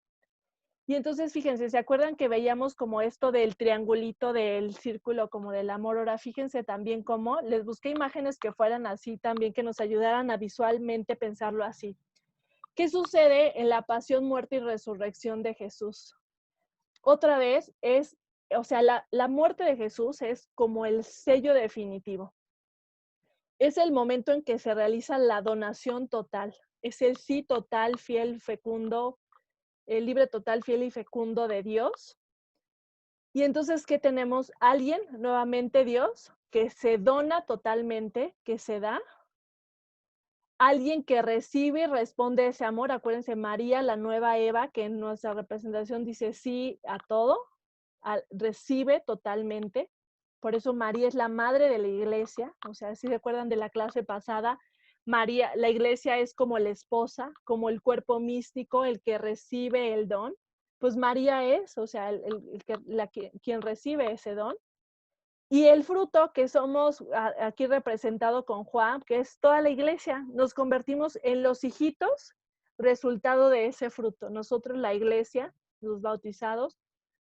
Y entonces, fíjense, ¿se acuerdan que veíamos como esto del triangulito del círculo, como del amor? Ahora, fíjense también cómo les busqué imágenes que fueran así también, que nos ayudaran a visualmente pensarlo así. ¿Qué sucede en la pasión, muerte y resurrección de Jesús? Otra vez es, o sea, la muerte de Jesús es como el sello definitivo. Es el momento en que se realiza la donación total. Es el sí total, fiel, fecundo, el libre total, fiel y fecundo de Dios. Y entonces, ¿qué tenemos? Alguien, nuevamente Dios, que se dona totalmente, que se da. Alguien que recibe y responde ese amor. Acuérdense, María, la nueva Eva, que en nuestra representación dice sí a todo, recibe totalmente. Por eso María es la madre de la iglesia. O sea, si recuerdan de la clase pasada, María, la iglesia es como la esposa, como el cuerpo místico, el que recibe el don. Pues María es, o sea, quien recibe ese don. Y el fruto que somos aquí representado con Juan, que es toda la iglesia, nos convertimos en los hijitos, resultado de ese fruto. Nosotros, la iglesia, los bautizados,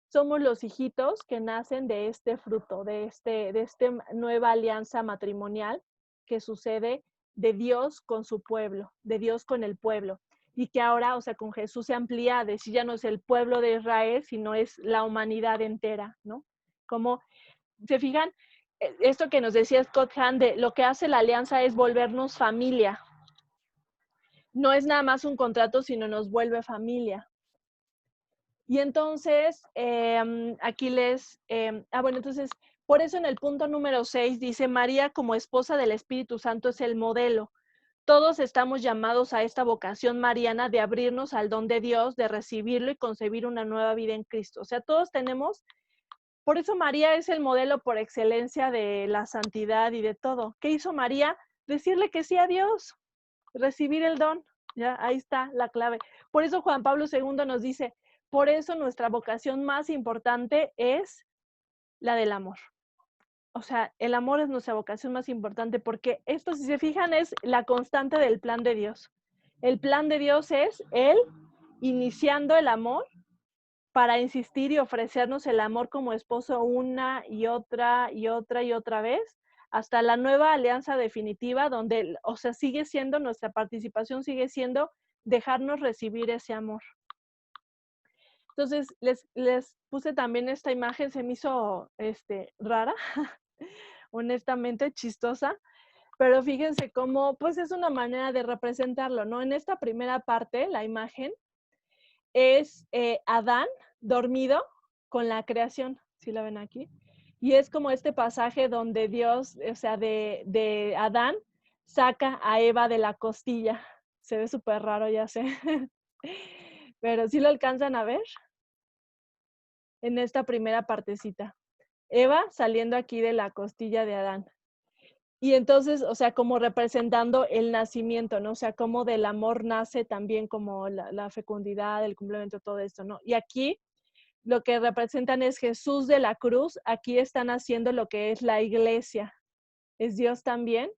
somos los hijitos que nacen de este fruto, de esta nueva alianza matrimonial que sucede de Dios con su pueblo, de Dios con el pueblo. Y que ahora, o sea, con Jesús se amplía, de si ya no es el pueblo de Israel, sino es la humanidad entera, ¿no? Como se fijan, esto que nos decía Scott Hahn de lo que hace la alianza es volvernos familia. No es nada más un contrato, sino nos vuelve familia. Y entonces, aquí bueno, entonces, por eso en el punto número 6 dice, María como esposa del Espíritu Santo es el modelo. Todos estamos llamados a esta vocación mariana de abrirnos al don de Dios, de recibirlo y concebir una nueva vida en Cristo. O sea, todos tenemos. Por eso María es el modelo por excelencia de la santidad y de todo. ¿Qué hizo María? Decirle que sí a Dios, recibir el don. Ya, ahí está la clave. Por eso Juan Pablo II nos dice, por eso nuestra vocación más importante es la del amor. O sea, el amor es nuestra vocación más importante porque esto, si se fijan, es la constante del plan de Dios. El plan de Dios es Él iniciando el amor para insistir y ofrecernos el amor como esposo una y otra y otra y otra vez, hasta la nueva alianza definitiva, donde, o sea, sigue siendo, nuestra participación sigue siendo dejarnos recibir ese amor. Entonces, les puse también esta imagen, se me hizo rara, honestamente chistosa, pero fíjense cómo, pues es una manera de representarlo, ¿no? En esta primera parte, la imagen, es Adán dormido con la creación, ¿sí la ven aquí? Y es como este pasaje donde Dios, o sea, de Adán, saca a Eva de la costilla. Se ve súper raro, ya sé. Pero sí lo alcanzan a ver en esta primera partecita. Eva saliendo aquí de la costilla de Adán. Y entonces, o sea, como representando el nacimiento, ¿no? O sea, como del amor nace también como la fecundidad, el complemento, todo esto, ¿no? Y aquí lo que representan es Jesús de la cruz. Aquí están haciendo lo que es la iglesia. Es Dios también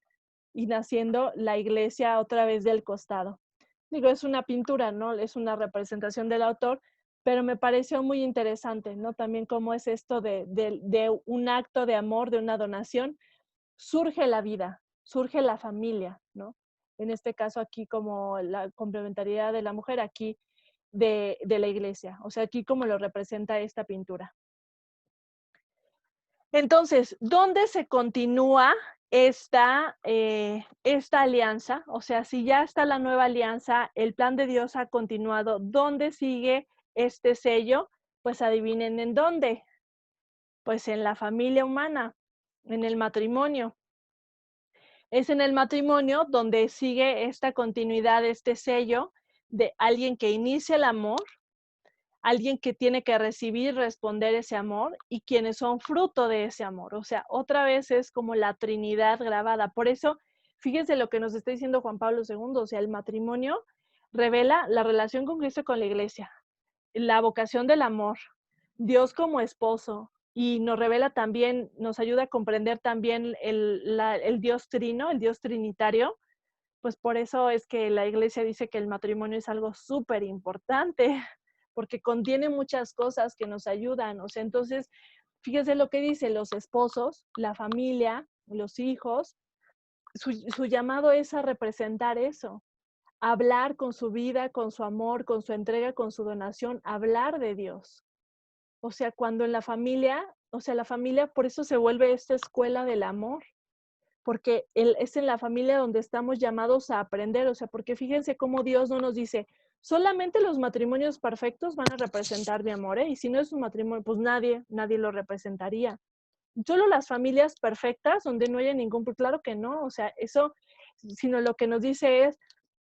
y naciendo la iglesia otra vez del costado. Digo, es una pintura, ¿no? Es una representación del autor, pero me pareció muy interesante, ¿no? También cómo es esto de un acto de amor, de una donación, surge la vida, surge la familia, ¿no? En este caso aquí como la complementariedad de la mujer, aquí de la iglesia, o sea, aquí como lo representa esta pintura. Entonces, ¿dónde se continúa esta alianza? O sea, si ya está la nueva alianza, el plan de Dios ha continuado, ¿dónde sigue este sello? Pues adivinen en dónde. Pues en la familia humana, en el matrimonio. Es en el matrimonio donde sigue esta continuidad, este sello de alguien que inicia el amor, alguien que tiene que recibir y responder ese amor y quienes son fruto de ese amor. O sea, otra vez es como la Trinidad grabada. Por eso, fíjense lo que nos está diciendo Juan Pablo II, o sea, el matrimonio revela la relación con Cristo y con la iglesia, la vocación del amor, Dios como esposo, y nos revela también, nos ayuda a comprender también el Dios trino, el Dios trinitario. Pues por eso es que la iglesia dice que el matrimonio es algo súper importante, porque contiene muchas cosas que nos ayudan. O sea, entonces, fíjese lo que dice, los esposos, la familia, los hijos, su llamado es a representar eso, hablar con su vida, con su amor, con su entrega, con su donación, hablar de Dios. O sea, cuando en la familia, o sea, la familia por eso se vuelve esta escuela del amor, porque es en la familia donde estamos llamados a aprender, o sea, porque fíjense cómo Dios no nos dice, solamente los matrimonios perfectos van a representar mi amor, ¿eh? Y si no es un matrimonio, pues nadie lo representaría. Solo las familias perfectas donde no haya ningún, pues claro que no, o sea, eso, sino lo que nos dice es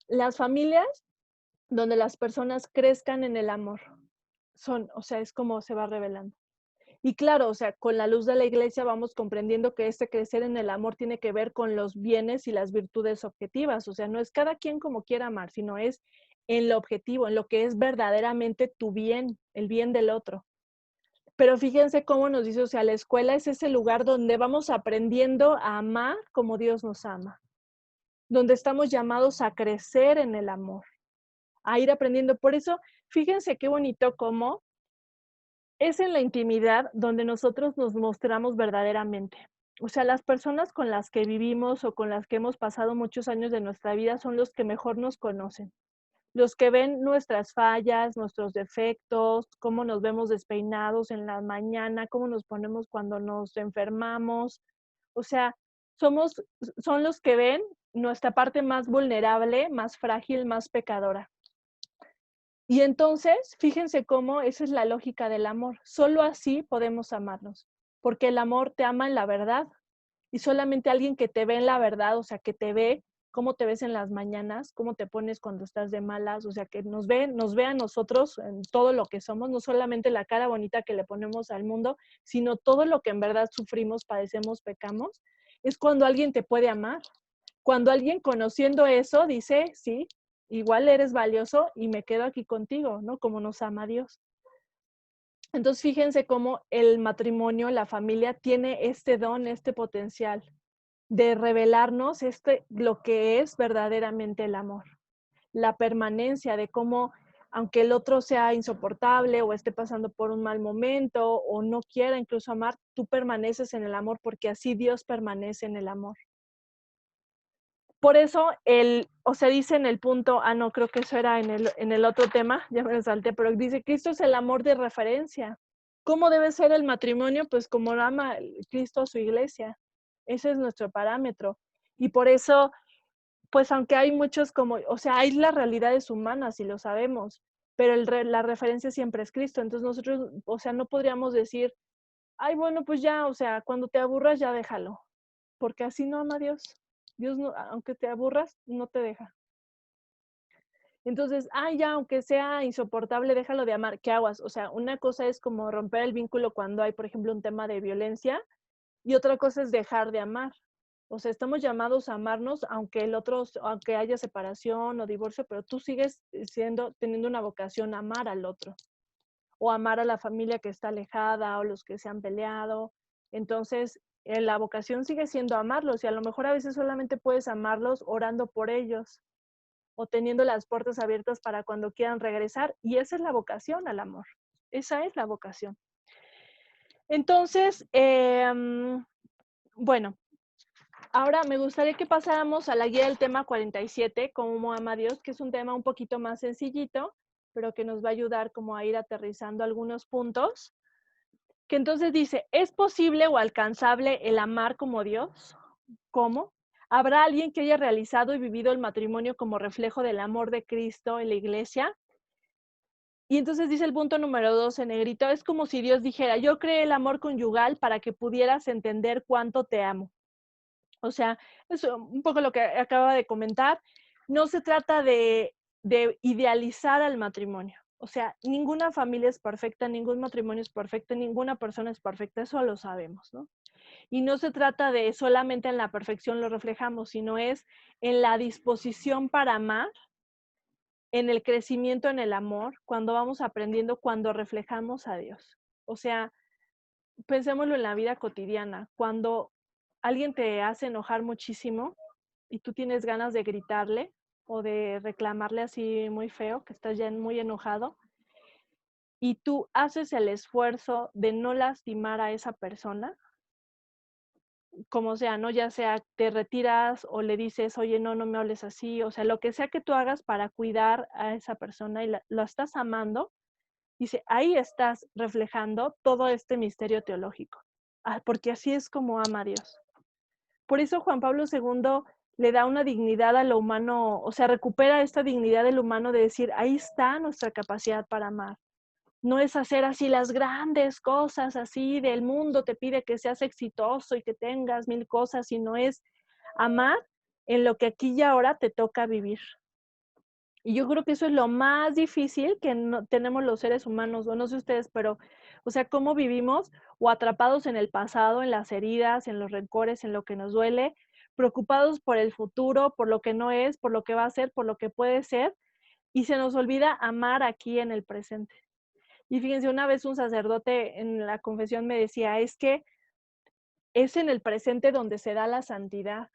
las familias donde las personas crezcan en el amor, son, o sea, es como se va revelando. Y claro, o sea, con la luz de la iglesia vamos comprendiendo que este crecer en el amor tiene que ver con los bienes y las virtudes objetivas. O sea, no es cada quien como quiera amar, sino es en lo objetivo, en lo que es verdaderamente tu bien, el bien del otro. Pero fíjense cómo nos dice, o sea, la escuela es ese lugar donde vamos aprendiendo a amar como Dios nos ama, donde estamos llamados a crecer en el amor, a ir aprendiendo. Por eso, fíjense qué bonito cómo es en la intimidad donde nosotros nos mostramos verdaderamente. O sea, las personas con las que vivimos o con las que hemos pasado muchos años de nuestra vida son los que mejor nos conocen. Los que ven nuestras fallas, nuestros defectos, cómo nos vemos despeinados en la mañana, cómo nos ponemos cuando nos enfermamos. O sea, son los que ven nuestra parte más vulnerable, más frágil, más pecadora. Y entonces, fíjense cómo esa es la lógica del amor. Solo así podemos amarnos, porque el amor te ama en la verdad y solamente alguien que te ve en la verdad, o sea, que te ve cómo te ves en las mañanas, cómo te pones cuando estás de malas, o sea, que nos ve a nosotros en todo lo que somos, no solamente la cara bonita que le ponemos al mundo, sino todo lo que en verdad sufrimos, padecemos, pecamos, es cuando alguien te puede amar. Cuando alguien conociendo eso dice, sí, igual eres valioso y me quedo aquí contigo, ¿no? Como nos ama Dios. Entonces, fíjense cómo el matrimonio, la familia, tiene este don, este potencial de revelarnos lo que es verdaderamente el amor. La permanencia de cómo, aunque el otro sea insoportable o esté pasando por un mal momento o no quiera incluso amar, tú permaneces en el amor porque así Dios permanece en el amor. Por eso, o sea, dice en el punto, no, creo que eso era en el otro tema, ya me lo salté, pero dice, Cristo es el amor de referencia. ¿Cómo debe ser el matrimonio? Pues como ama Cristo a su iglesia. Ese es nuestro parámetro. Y por eso, pues aunque hay muchos como, o sea, hay las realidades humanas y lo sabemos, pero la referencia siempre es Cristo. Entonces nosotros, o sea, no podríamos decir, ay, bueno, pues ya, o sea, cuando te aburras ya déjalo, porque así no ama Dios. Dios, no, aunque te aburras, no te deja. Entonces, ya, aunque sea insoportable, déjalo de amar. ¿Qué aguas? O sea, una cosa es como romper el vínculo cuando hay, por ejemplo, un tema de violencia y otra cosa es dejar de amar. O sea, estamos llamados a amarnos aunque haya separación o divorcio, pero tú sigues teniendo una vocación a amar al otro. o amar a la familia que está alejada o los que se han peleado. Entonces, la vocación sigue siendo amarlos y a lo mejor a veces solamente puedes amarlos orando por ellos o teniendo las puertas abiertas para cuando quieran regresar. Y esa es la vocación al amor. Esa es la vocación. Entonces, bueno, ahora me gustaría que pasáramos a la guía del tema 47, cómo ama a Dios, que es un tema un poquito más sencillito, pero que nos va a ayudar como a ir aterrizando algunos puntos. Que entonces dice, ¿es posible o alcanzable el amar como Dios? ¿Cómo? ¿Habrá alguien que haya realizado y vivido el matrimonio como reflejo del amor de Cristo en la iglesia? Y entonces dice el punto número 2 en negrito, es como si Dios dijera, yo creé el amor conyugal para que pudieras entender cuánto te amo. O sea, es un poco lo que acaba de comentar. No se trata de idealizar al matrimonio. O sea, ninguna familia es perfecta, ningún matrimonio es perfecto, ninguna persona es perfecta, eso lo sabemos, ¿no? Y no se trata de solamente en la perfección lo reflejamos, sino es en la disposición para amar, en el crecimiento en el amor, cuando vamos aprendiendo, cuando reflejamos a Dios. O sea, pensémoslo en la vida cotidiana. Cuando alguien te hace enojar muchísimo y tú tienes ganas de gritarle o de reclamarle así muy feo, que estás ya muy enojado, y tú haces el esfuerzo de no lastimar a esa persona, como sea, ¿no? Ya sea te retiras o le dices, oye, no, no me hables así, o sea, lo que sea que tú hagas para cuidar a esa persona y lo estás amando, dice, ahí estás reflejando todo este misterio teológico, porque así es como ama a Dios. Por eso Juan Pablo II le da una dignidad a lo humano, o sea, recupera esta dignidad del humano de decir, ahí está nuestra capacidad para amar. No es hacer así las grandes cosas así del mundo, te pide que seas exitoso y que tengas 1000 cosas, sino es amar en lo que aquí y ahora te toca vivir. Y yo creo que eso es lo más difícil que tenemos los seres humanos, o no sé ustedes, pero, o sea, cómo vivimos o atrapados en el pasado, en las heridas, en los rencores, en lo que nos duele, preocupados por el futuro, por lo que no es, por lo que va a ser, por lo que puede ser, y se nos olvida amar aquí en el presente. Y fíjense, una vez un sacerdote en la confesión me decía, es que es en el presente donde se da la santidad,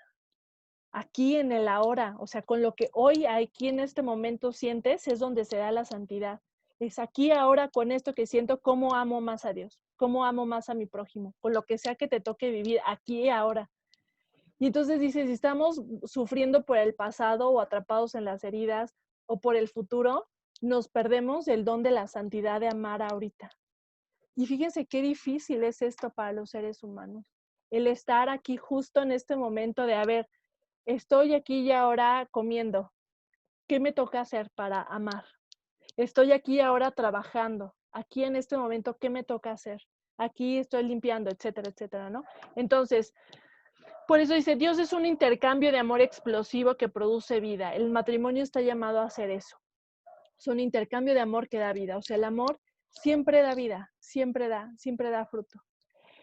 aquí en el ahora, o sea, con lo que hoy, aquí en este momento sientes, es donde se da la santidad. Es aquí ahora con esto que siento, cómo amo más a Dios, cómo amo más a mi prójimo, con lo que sea que te toque vivir aquí y ahora. Y entonces dice, si estamos sufriendo por el pasado o atrapados en las heridas o por el futuro, nos perdemos el don de la santidad de amar ahorita. Y fíjense qué difícil es esto para los seres humanos. El estar aquí justo en este momento de, a ver, estoy aquí y ahora comiendo. ¿Qué me toca hacer para amar? Estoy aquí ahora trabajando. Aquí en este momento, ¿qué me toca hacer? Aquí estoy limpiando, etcétera, etcétera, ¿no? Entonces, por eso dice, Dios es un intercambio de amor explosivo que produce vida. El matrimonio está llamado a hacer eso. Es un intercambio de amor que da vida. O sea, el amor siempre da vida, siempre da fruto.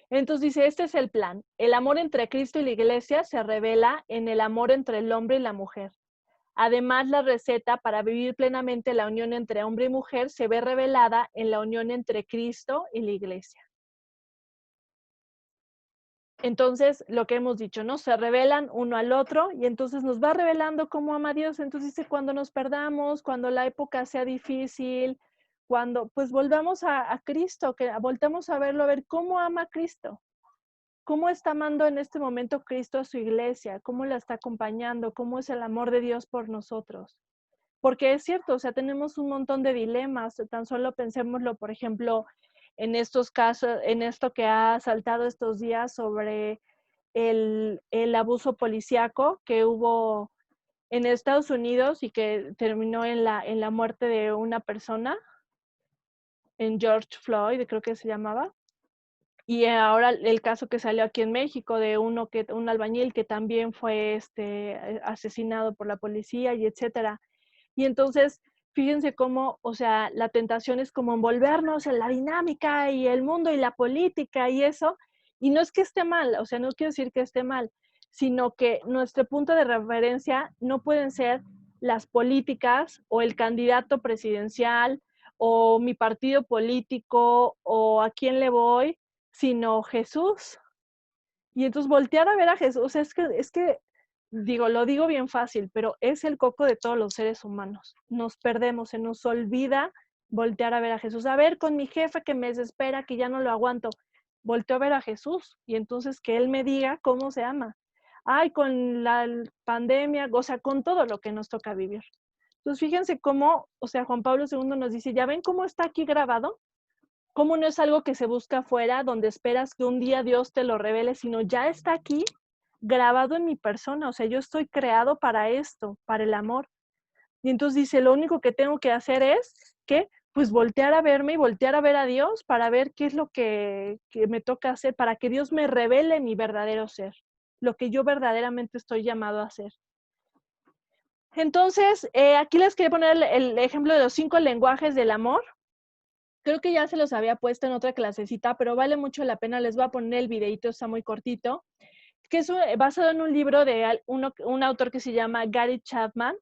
Entonces dice, este es el plan. El amor entre Cristo y la iglesia se revela en el amor entre el hombre y la mujer. Además, la receta para vivir plenamente la unión entre hombre y mujer se ve revelada en la unión entre Cristo y la iglesia. Entonces, lo que hemos dicho, ¿no? Se revelan uno al otro y entonces nos va revelando cómo ama a Dios. Entonces dice, cuando nos perdamos, cuando la época sea difícil, cuando pues volvamos a Cristo, que voltamos a verlo, a ver cómo ama a Cristo. ¿Cómo está amando en este momento Cristo a su iglesia? ¿Cómo la está acompañando? ¿Cómo es el amor de Dios por nosotros? Porque es cierto, o sea, tenemos un montón de dilemas. Tan solo pensémoslo, por ejemplo, en estos casos, en esto que ha saltado estos días sobre el abuso policíaco que hubo en Estados Unidos y que terminó en la muerte de una persona, en George Floyd, creo que se llamaba. Y ahora el caso que salió aquí en México de un albañil que también fue asesinado por la policía y etcétera. Y entonces, fíjense cómo, o sea, la tentación es como envolvernos en la dinámica y el mundo y la política y eso. Y no es que esté mal, o sea, no quiero decir que esté mal, sino que nuestro punto de referencia no pueden ser las políticas o el candidato presidencial o mi partido político o a quién le voy, sino Jesús. Y entonces voltear a ver a Jesús, o sea, es que digo, lo digo bien fácil, pero es el coco de todos los seres humanos. Nos perdemos, se nos olvida voltear a ver a Jesús. A ver, con mi jefe que me desespera, que ya no lo aguanto, volteo a ver a Jesús y entonces que Él me diga cómo se ama. Ay, con la pandemia, o sea, con todo lo que nos toca vivir. Entonces, fíjense cómo, o sea, Juan Pablo II nos dice, ¿ya ven cómo está aquí grabado? Cómo no es algo que se busca afuera, donde esperas que un día Dios te lo revele, sino ya está aquí grabado en mi persona. O sea, yo estoy creado para esto, para el amor. Y entonces dice, lo único que tengo que hacer es que, pues voltear a verme y voltear a ver a Dios para ver qué es lo que me toca hacer, para que Dios me revele mi verdadero ser, lo que yo verdaderamente estoy llamado a hacer. Entonces, aquí les quería poner el ejemplo de los 5 lenguajes del amor. Creo que ya se los había puesto en otra clasecita, pero vale mucho la pena. Les voy a poner el videito, está muy cortito, que es basado en un libro de un autor que se llama Gary Chapman,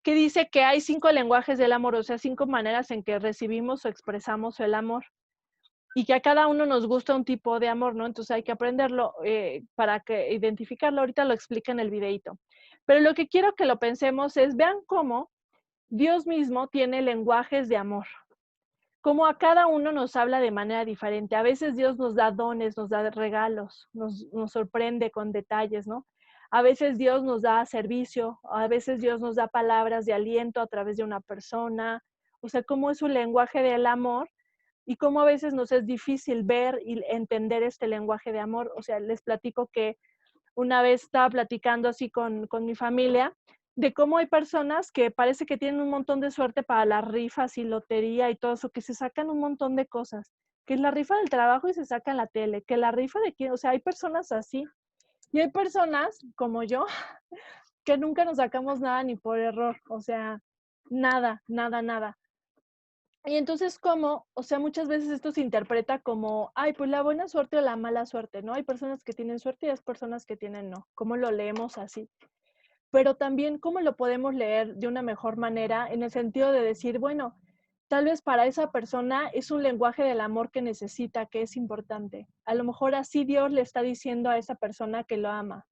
que dice que hay 5 lenguajes del amor, o sea, 5 maneras en que recibimos o expresamos el amor. Y que a cada uno nos gusta un tipo de amor, ¿no? Entonces hay que aprenderlo para que identificarlo. Ahorita lo explica en el videito. Pero lo que quiero que lo pensemos es, vean cómo Dios mismo tiene lenguajes de amor. Como a cada uno nos habla de manera diferente. A veces Dios nos da dones, nos da regalos, nos sorprende con detalles, ¿no? A veces Dios nos da servicio, a veces Dios nos da palabras de aliento a través de una persona. O sea, cómo es su lenguaje del amor y cómo a veces nos es difícil ver y entender este lenguaje de amor. O sea, les platico que una vez estaba platicando así con mi familia de cómo hay personas que parece que tienen un montón de suerte para las rifas y lotería y todo eso, que se sacan un montón de cosas, que es la rifa del trabajo y se sacan la tele, que la rifa de quién, o sea, hay personas así. Y hay personas como yo que nunca nos sacamos nada ni por error, o sea, nada, nada, nada. Y entonces, ¿cómo? O sea, muchas veces esto se interpreta como, ay, pues la buena suerte o la mala suerte, ¿no? Hay personas que tienen suerte y hay personas que tienen no. ¿Cómo lo leemos así? Pero también, ¿cómo lo podemos leer de una mejor manera? En el sentido de decir, bueno, tal vez para esa persona es un lenguaje del amor que necesita, que es importante. A lo mejor así Dios le está diciendo a esa persona que lo ama,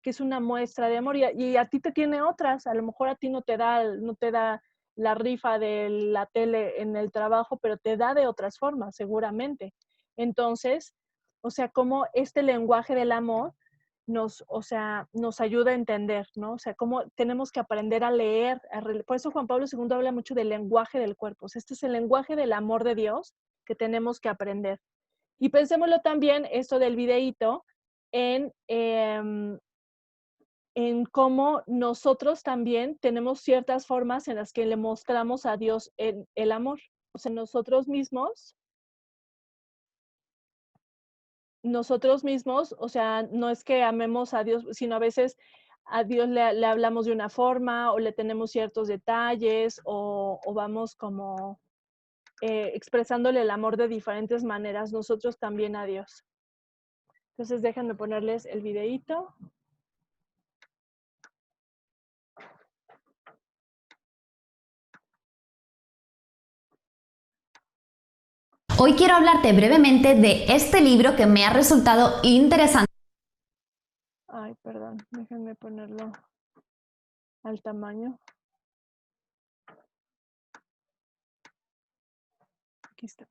que es una muestra de amor y a ti te tiene otras. A lo mejor a ti no te da la rifa de la tele en el trabajo, pero te da de otras formas, seguramente. Entonces, o sea, cómo este lenguaje del amor nos ayuda a entender, ¿no? O sea, cómo tenemos que aprender a leer. Por eso Juan Pablo II habla mucho del lenguaje del cuerpo. O sea, este es el lenguaje del amor de Dios que tenemos que aprender. Y pensémoslo también, esto del videíto, en cómo nosotros también tenemos ciertas formas en las que le mostramos a Dios el amor. O sea, nosotros mismos, o sea, no es que amemos a Dios, sino a veces a Dios le hablamos de una forma o le tenemos ciertos detalles o vamos como expresándole el amor de diferentes maneras, nosotros también a Dios. Entonces déjenme ponerles el videíto.
Hoy quiero hablarte brevemente de este libro que me ha resultado interesante.
Ay, perdón, déjenme ponerlo al tamaño. Aquí está.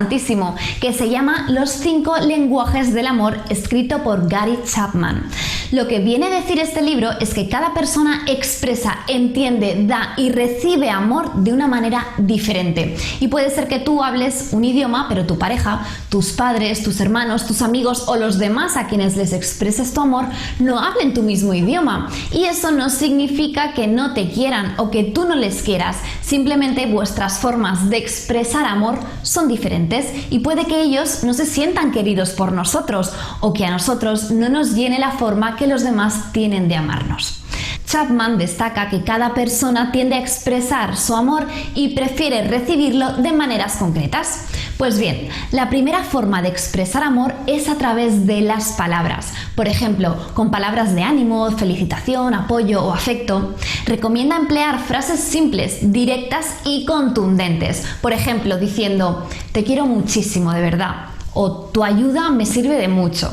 Que se llama Los 5 lenguajes del amor, escrito por Gary Chapman. Lo que viene a decir este libro es que cada persona expresa, entiende, da y recibe amor de una manera diferente. Y puede ser que tú hables un idioma, pero tu pareja, tus padres, tus hermanos, tus amigos o los demás a quienes les expreses tu amor no hablen tu mismo idioma. Y eso no significa que no te quieran o que tú no les quieras. Simplemente vuestras formas de expresar amor son diferentes y puede que ellos no se sientan queridos por nosotros o que a nosotros no nos llene la forma que los demás tienen de amarnos. Chapman destaca que cada persona tiende a expresar su amor y prefiere recibirlo de maneras concretas. Pues bien, la primera forma de expresar amor es a través de las palabras. Por ejemplo, con palabras de ánimo, felicitación, apoyo o afecto. Recomienda emplear frases simples, directas y contundentes. Por ejemplo, diciendo, te quiero muchísimo, de verdad. O tu ayuda me sirve de mucho.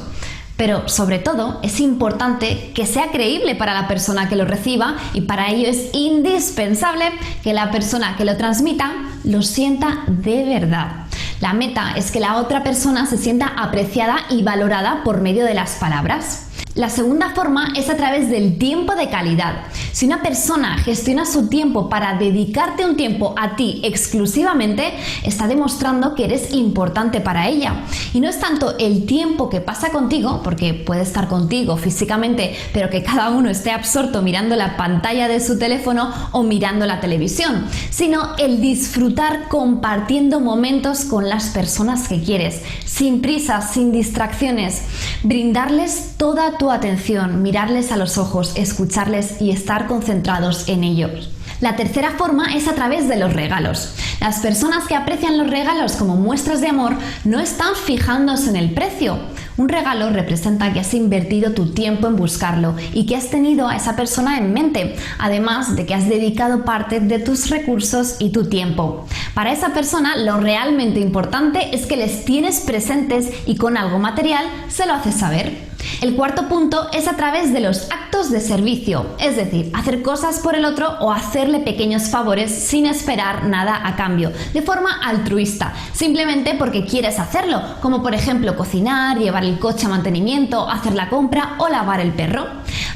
Pero sobre todo es importante que sea creíble para la persona que lo reciba y para ello es indispensable que la persona que lo transmita lo sienta de verdad. La meta es que la otra persona se sienta apreciada y valorada por medio de las palabras. La segunda forma es a través del tiempo de calidad. Si una persona gestiona su tiempo para dedicarte un tiempo a ti exclusivamente, está demostrando que eres importante para ella. Y no es tanto el tiempo que pasa contigo, porque puede estar contigo físicamente, pero que cada uno esté absorto mirando la pantalla de su teléfono o mirando la televisión, sino el disfrutar compartiendo momentos con las personas que quieres, sin prisas, sin distracciones, brindarles toda tu atención, mirarles a los ojos, escucharles y estar concentrados en ellos. La tercera forma es a través de los regalos. Las personas que aprecian los regalos como muestras de amor no están fijándose en el precio. Un regalo representa que has invertido tu tiempo en buscarlo y que has tenido a esa persona en mente, además de que has dedicado parte de tus recursos y tu tiempo. Para esa persona lo realmente importante es que les tienes presentes y con algo material se lo haces saber. El cuarto punto es a través de los actos de servicio, es decir, hacer cosas por el otro o hacerle pequeños favores sin esperar nada a cambio, de forma altruista, simplemente porque quieres hacerlo, como por ejemplo cocinar, llevar el coche a mantenimiento, hacer la compra o lavar el perro.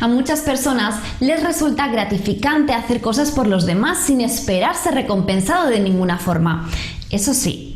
A muchas personas les resulta gratificante hacer cosas por los demás sin esperarse recompensado de ninguna forma. Eso sí,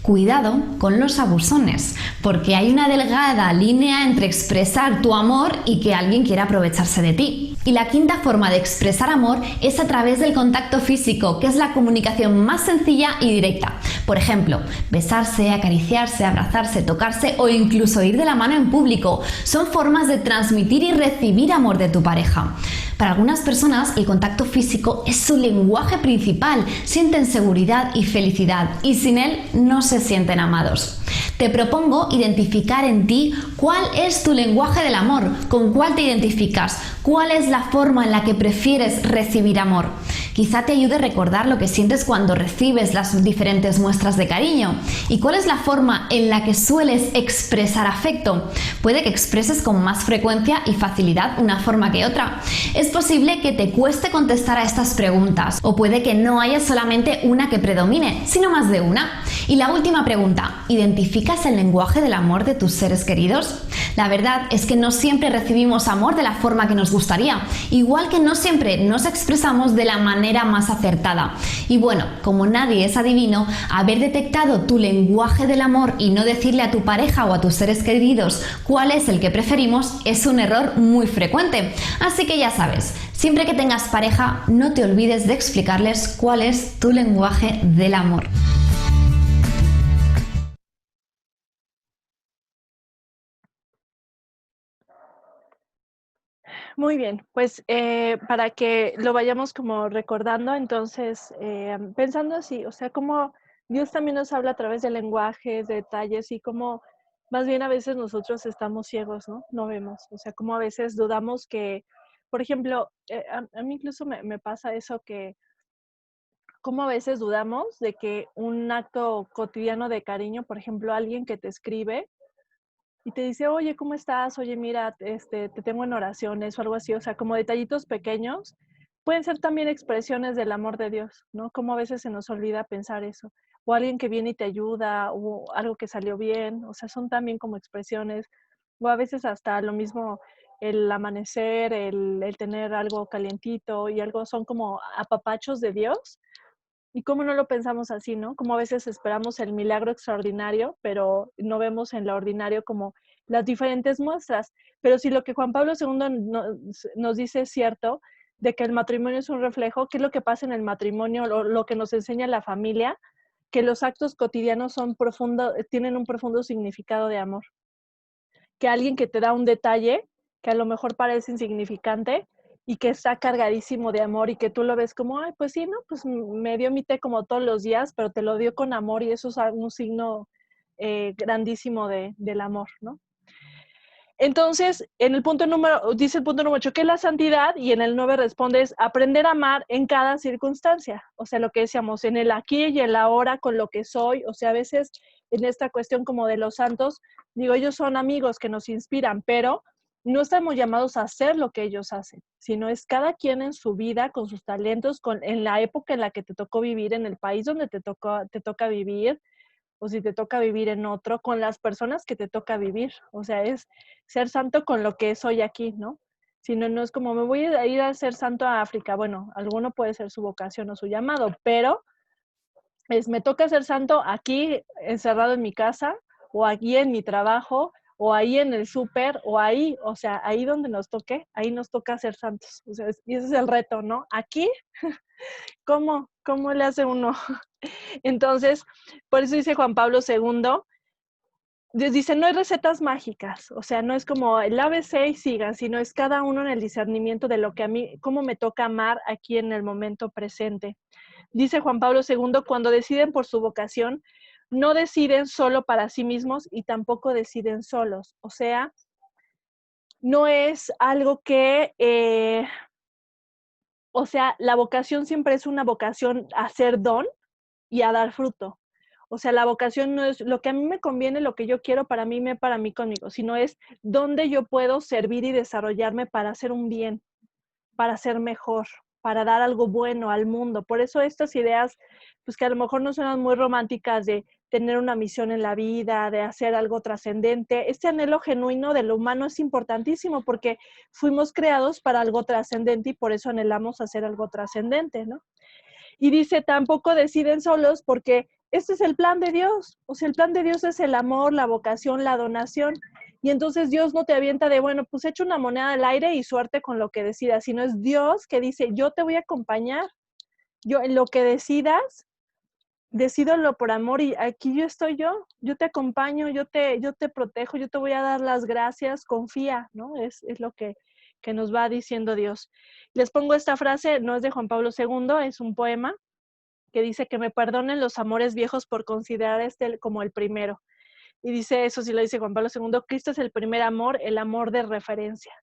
cuidado con los abusones, porque hay una delgada línea entre expresar tu amor y que alguien quiera aprovecharse de ti. Y la quinta forma de expresar amor es a través del contacto físico, que es la comunicación más sencilla y directa. Por ejemplo, besarse, acariciarse, abrazarse, tocarse o incluso ir de la mano en público. Son formas de transmitir y recibir amor de tu pareja. Para algunas personas el contacto físico es su lenguaje principal, sienten seguridad y felicidad y sin él no se sienten amados. Te propongo identificar en ti cuál es tu lenguaje del amor, con cuál te identificas, cuál es la forma en la que prefieres recibir amor. Quizá te ayude a recordar lo que sientes cuando recibes las diferentes muestras de cariño y cuál es la forma en la que sueles expresar afecto. Puede que expreses con más frecuencia y facilidad una forma que otra. Es posible que te cueste contestar a estas preguntas o puede que no haya solamente una que predomine, sino más de una. Y la última pregunta, ¿identificas el lenguaje del amor de tus seres queridos? La verdad es que no siempre recibimos amor de la forma que nos gustaría, igual que no siempre nos expresamos de la manera más acertada. Y bueno, como nadie es adivino, haber detectado tu lenguaje del amor y no decirle a tu pareja o a tus seres queridos cuál es el que preferimos es un error muy frecuente. Así que ya sabes, siempre que tengas pareja, no te olvides de explicarles cuál es tu lenguaje del amor.
Muy bien, pues para que lo vayamos como recordando, entonces, pensando así, o sea, cómo Dios también nos habla a través de lenguajes, de detalles y cómo más bien a veces nosotros estamos ciegos, ¿no? No vemos, o sea, cómo a veces dudamos que, por ejemplo, a mí incluso me pasa eso que cómo a veces dudamos de que un acto cotidiano de cariño, por ejemplo, alguien que te escribe, y te dice: "Oye, ¿cómo estás? Oye, mira, te tengo en oraciones", o algo así, o sea, como detallitos pequeños, pueden ser también expresiones del amor de Dios, ¿no? Como a veces se nos olvida pensar eso. O alguien que viene y te ayuda, o algo que salió bien, o sea, son también como expresiones, o a veces hasta lo mismo el amanecer, el tener algo calientito y algo son como apapachos de Dios, y cómo no lo pensamos así, ¿no? Como a veces esperamos el milagro extraordinario, pero no vemos en lo ordinario como las diferentes muestras. Pero si lo que Juan Pablo II nos dice es cierto, de que el matrimonio es un reflejo, ¿qué es lo que pasa en el matrimonio? Lo que nos enseña la familia, que los actos cotidianos tienen un profundo significado de amor. Que alguien que te da un detalle, que a lo mejor parece insignificante, y que está cargadísimo de amor y que tú lo ves como, ay, pues sí, ¿no? Pues me dio mi té como todos los días, pero te lo dio con amor y eso es un signo grandísimo del amor, ¿no? Entonces, dice el punto número 8, ¿qué es la santidad? Y en el 9 respondes, aprender a amar en cada circunstancia. O sea, lo que decíamos, en el aquí y el ahora, con lo que soy. O sea, a veces en esta cuestión como de los santos, digo, ellos son amigos que nos inspiran, pero no estamos llamados a hacer lo que ellos hacen, sino es cada quien en su vida, con sus talentos, en la época en la que te tocó vivir, en el país donde te toca vivir, o si te toca vivir en otro, con las personas que te toca vivir. O sea, es ser santo con lo que soy aquí, ¿no? Si no, no es como me voy a ir a ser santo a África. Bueno, alguno puede ser su vocación o su llamado, pero me toca ser santo aquí encerrado en mi casa, o aquí en mi trabajo, o ahí en el súper, o ahí, o sea, ahí donde nos toque, ahí nos toca ser santos. O sea, y ese es el reto, ¿no? Aquí, ¿cómo le hace uno? Entonces, por eso dice Juan Pablo II, dice, no hay recetas mágicas, o sea, no es como el ABC y sigan, sino es cada uno en el discernimiento de lo que a mí, cómo me toca amar aquí en el momento presente. Dice Juan Pablo II, cuando deciden por su vocación, no deciden solo para sí mismos y tampoco deciden solos. O sea, no es algo que, o sea, la vocación siempre es una vocación a hacer don y a dar fruto. O sea, la vocación no es lo que a mí me conviene, lo que yo quiero para mí conmigo, sino es dónde yo puedo servir y desarrollarme para hacer un bien, para ser mejor, para dar algo bueno al mundo. Por eso estas ideas, pues que a lo mejor no suenan muy románticas de tener una misión en la vida, de hacer algo trascendente, este anhelo genuino de lo humano es importantísimo porque fuimos creados para algo trascendente y por eso anhelamos hacer algo trascendente, ¿no? Y dice, tampoco deciden solos porque este es el plan de Dios. O sea, el plan de Dios es el amor, la vocación, la donación. Y entonces Dios no te avienta de, bueno, pues echa una moneda al aire y suerte con lo que decidas, sino es Dios que dice, yo te voy a acompañar. Yo en lo que decidas, decídolo por amor y aquí yo te acompaño, yo te protejo, yo te voy a dar las gracias, confía, ¿no? Es lo que nos va diciendo Dios. Les pongo esta frase, no es de Juan Pablo II, es un poema que dice que me perdonen los amores viejos por considerar este como el primero. Y dice eso, sí lo dice Juan Pablo II, Cristo es el primer amor, el amor de referencia.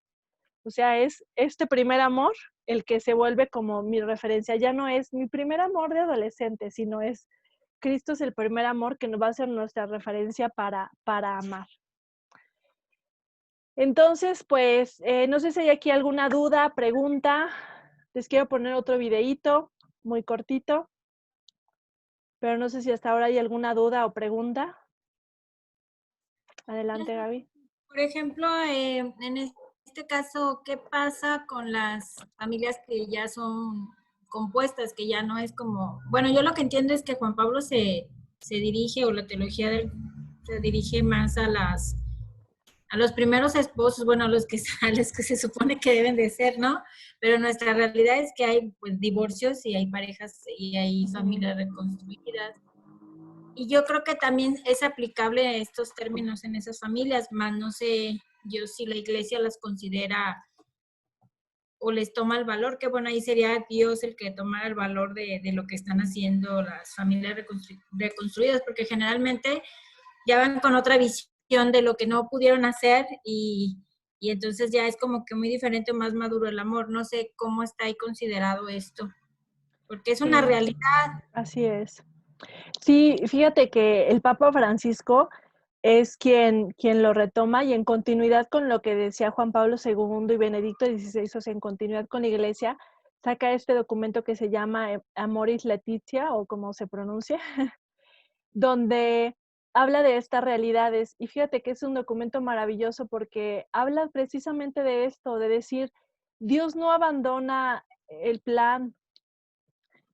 O sea, es este primer amor el que se vuelve como mi referencia. Ya no es mi primer amor de adolescente, sino es Cristo es el primer amor que nos va a ser nuestra referencia para amar. Entonces, pues, no sé si hay aquí alguna duda, pregunta. Les quiero poner otro videíto, muy cortito. Pero no sé si hasta ahora hay alguna duda o pregunta. Adelante, Gaby.
Por ejemplo, en este caso, ¿qué pasa con las familias que ya son compuestas, que ya no es como, bueno, yo lo que entiendo es que Juan Pablo se dirige, o la teología se dirige más a los primeros esposos, bueno, a los que se supone que deben de ser, ¿no? Pero nuestra realidad es que hay pues divorcios y hay parejas y hay familias reconstruidas. Y yo creo que también es aplicable estos términos en esas familias, más no sé yo si la iglesia las considera o les toma el valor, que bueno, ahí sería Dios el que tomara el valor de lo que están haciendo las familias reconstruidas, porque generalmente ya van con otra visión de lo que no pudieron hacer y entonces ya es como que muy diferente o más maduro el amor. No sé cómo está ahí considerado esto, porque es una realidad.
Así es. Sí, fíjate que el Papa Francisco es quien lo retoma y en continuidad con lo que decía Juan Pablo II y Benedicto XVI, o sea, en continuidad con la Iglesia, saca este documento que se llama Amoris Laetitia, o como se pronuncia, donde habla de estas realidades. Y fíjate que es un documento maravilloso porque habla precisamente de esto, de decir, Dios no abandona el plan,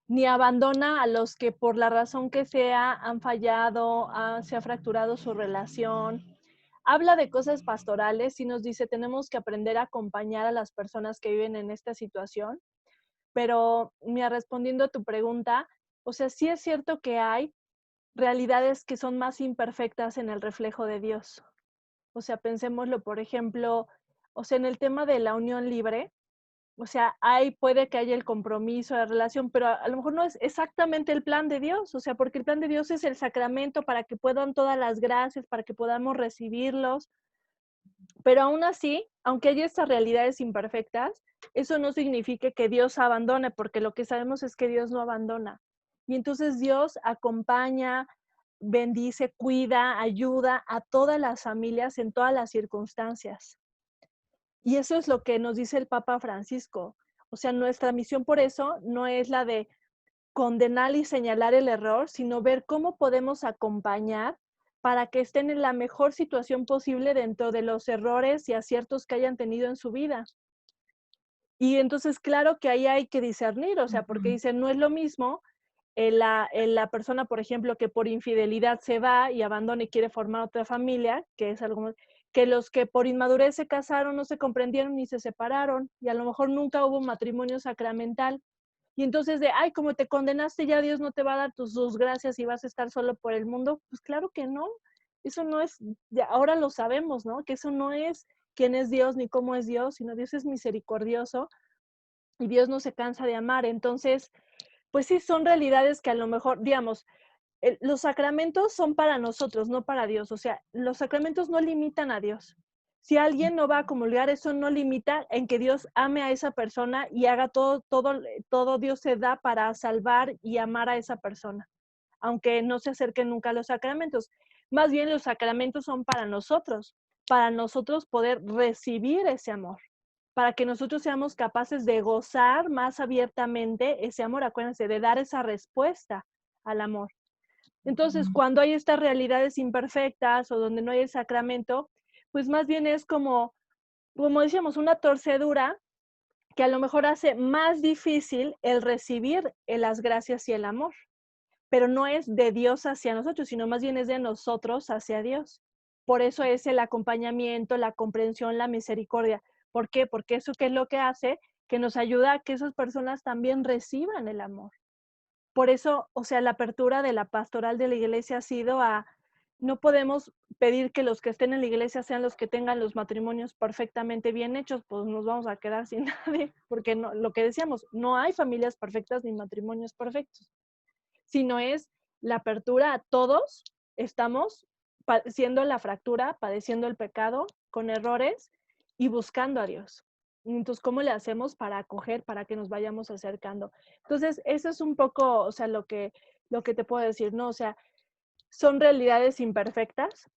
ni abandona a los que por la razón que sea han fallado, se ha fracturado su relación. Habla de cosas pastorales y nos dice, tenemos que aprender a acompañar a las personas que viven en esta situación. Pero, mira, respondiendo a tu pregunta, o sea, sí es cierto que hay realidades que son más imperfectas en el reflejo de Dios. O sea, pensémoslo, por ejemplo, o sea, en el tema de la unión libre, O sea, puede que haya el compromiso, la relación, pero a lo mejor no es exactamente el plan de Dios, o sea, porque el plan de Dios es el sacramento para que puedan todas las gracias, para que podamos recibirlos, pero aún así, aunque haya estas realidades imperfectas, eso no significa que Dios abandone, porque lo que sabemos es que Dios no abandona. Y entonces Dios acompaña, bendice, cuida, ayuda a todas las familias en todas las circunstancias. Y eso es lo que nos dice el Papa Francisco. O sea, nuestra misión por eso no es la de condenar y señalar el error, sino ver cómo podemos acompañar para que estén en la mejor situación posible dentro de los errores y aciertos que hayan tenido en su vida. Y entonces, claro que ahí hay que discernir, o sea, porque dicen, no es lo mismo la persona, por ejemplo, que por infidelidad se va y abandona y quiere formar otra familia, que es algo que los que por inmadurez se casaron, no se comprendieron ni se separaron, y a lo mejor nunca hubo matrimonio sacramental. Y entonces ay, como te condenaste, ya Dios no te va a dar sus gracias y vas a estar solo por el mundo. Pues claro que no. Eso no es, ya ahora lo sabemos, ¿no? Que eso no es quién es Dios ni cómo es Dios, sino Dios es misericordioso y Dios no se cansa de amar. Entonces, pues sí, son realidades que a lo mejor, digamos, los sacramentos son para nosotros, no para Dios. O sea, los sacramentos no limitan a Dios. Si alguien no va a comulgar, eso no limita en que Dios ame a esa persona y haga todo Dios se da para salvar y amar a esa persona, aunque no se acerque nunca a los sacramentos. Más bien los sacramentos son para nosotros poder recibir ese amor, para que nosotros seamos capaces de gozar más abiertamente ese amor, acuérdense, de dar esa respuesta al amor. Entonces, cuando hay estas realidades imperfectas o donde no hay el sacramento, pues más bien es como decíamos, una torcedura que a lo mejor hace más difícil el recibir las gracias y el amor, pero no es de Dios hacia nosotros, sino más bien es de nosotros hacia Dios. Por eso es el acompañamiento, la comprensión, la misericordia. ¿Por qué? Porque eso que es lo que hace, que nos ayuda a que esas personas también reciban el amor. Por eso, o sea, la apertura de la pastoral de la iglesia ha sido no podemos pedir que los que estén en la iglesia sean los que tengan los matrimonios perfectamente bien hechos, pues nos vamos a quedar sin nadie, porque no, lo que decíamos, no hay familias perfectas ni matrimonios perfectos, sino es la apertura a todos, estamos padeciendo la fractura, padeciendo el pecado, con errores y buscando a Dios. Entonces, ¿cómo le hacemos para acoger, para que nos vayamos acercando? Entonces, eso es un poco, o sea, lo que te puedo decir, ¿no? O sea, son realidades imperfectas,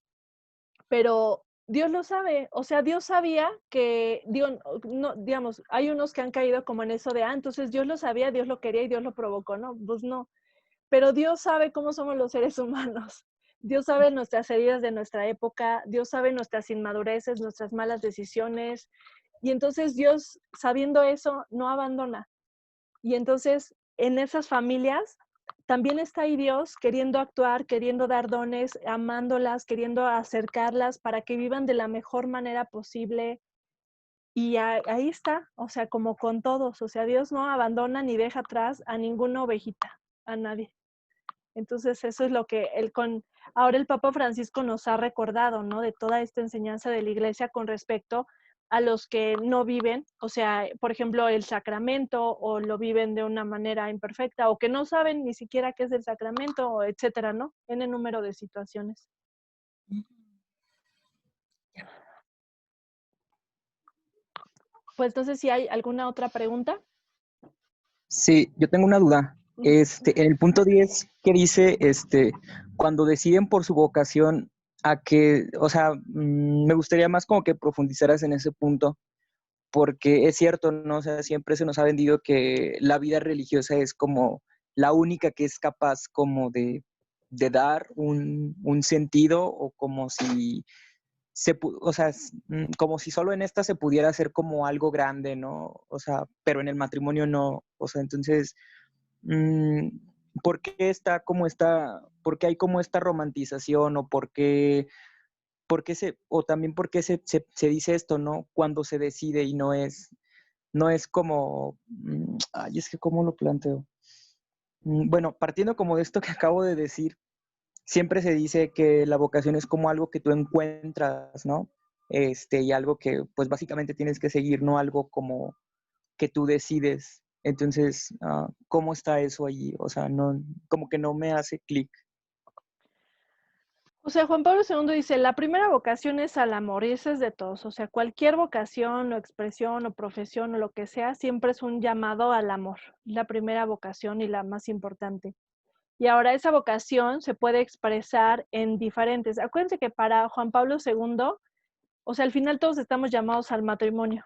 pero Dios lo sabe. O sea, Dios sabía que, Dios, no, digamos, hay unos que han caído como en eso de, entonces Dios lo sabía, Dios lo quería y Dios lo provocó, ¿no? Pues no. Pero Dios sabe cómo somos los seres humanos. Dios sabe nuestras heridas de nuestra época, Dios sabe nuestras inmadureces, nuestras malas decisiones. Y entonces Dios, sabiendo eso, no abandona. Y entonces en esas familias también está ahí Dios queriendo actuar, queriendo dar dones, amándolas, queriendo acercarlas para que vivan de la mejor manera posible. Y ahí está, o sea, como con todos, o sea, Dios no abandona ni deja atrás a ninguna ovejita, a nadie. Entonces, eso es lo que ahora el Papa Francisco nos ha recordado, ¿no? De toda esta enseñanza de la Iglesia con respecto a los que no viven, o sea, por ejemplo, el sacramento o lo viven de una manera imperfecta o que no saben ni siquiera qué es el sacramento, etcétera, ¿no? En el número de situaciones. Pues entonces, si hay alguna otra pregunta.
Sí, yo tengo una duda. En el punto 10, que dice, cuando deciden por su vocación, o sea, me gustaría más como que profundizaras en ese punto, porque es cierto, ¿no? O sea, siempre se nos ha vendido que la vida religiosa es como la única que es capaz como de dar un sentido, o como si o sea, como si solo en esta se pudiera hacer como algo grande, ¿no? O sea, pero en el matrimonio no. O sea, entonces, mm, ¿por qué por qué hay como esta romantización, o o también por qué se dice esto, ¿no? Cuando se decide y no es como, ay, es que ¿cómo lo planteo? Bueno, partiendo como de esto que acabo de decir, siempre se dice que la vocación es como algo que tú encuentras, ¿no? Y algo que pues básicamente tienes que seguir, no algo como que tú decides. Entonces, ¿cómo está eso allí? O sea, no, como que no me hace clic.
O sea, Juan Pablo II dice, la primera vocación es al amor, y esa es de todos. O sea, cualquier vocación o expresión o profesión o lo que sea, siempre es un llamado al amor. La primera vocación y la más importante. Y ahora esa vocación se puede expresar en diferentes. Acuérdense que para Juan Pablo II, o sea, al final todos estamos llamados al matrimonio.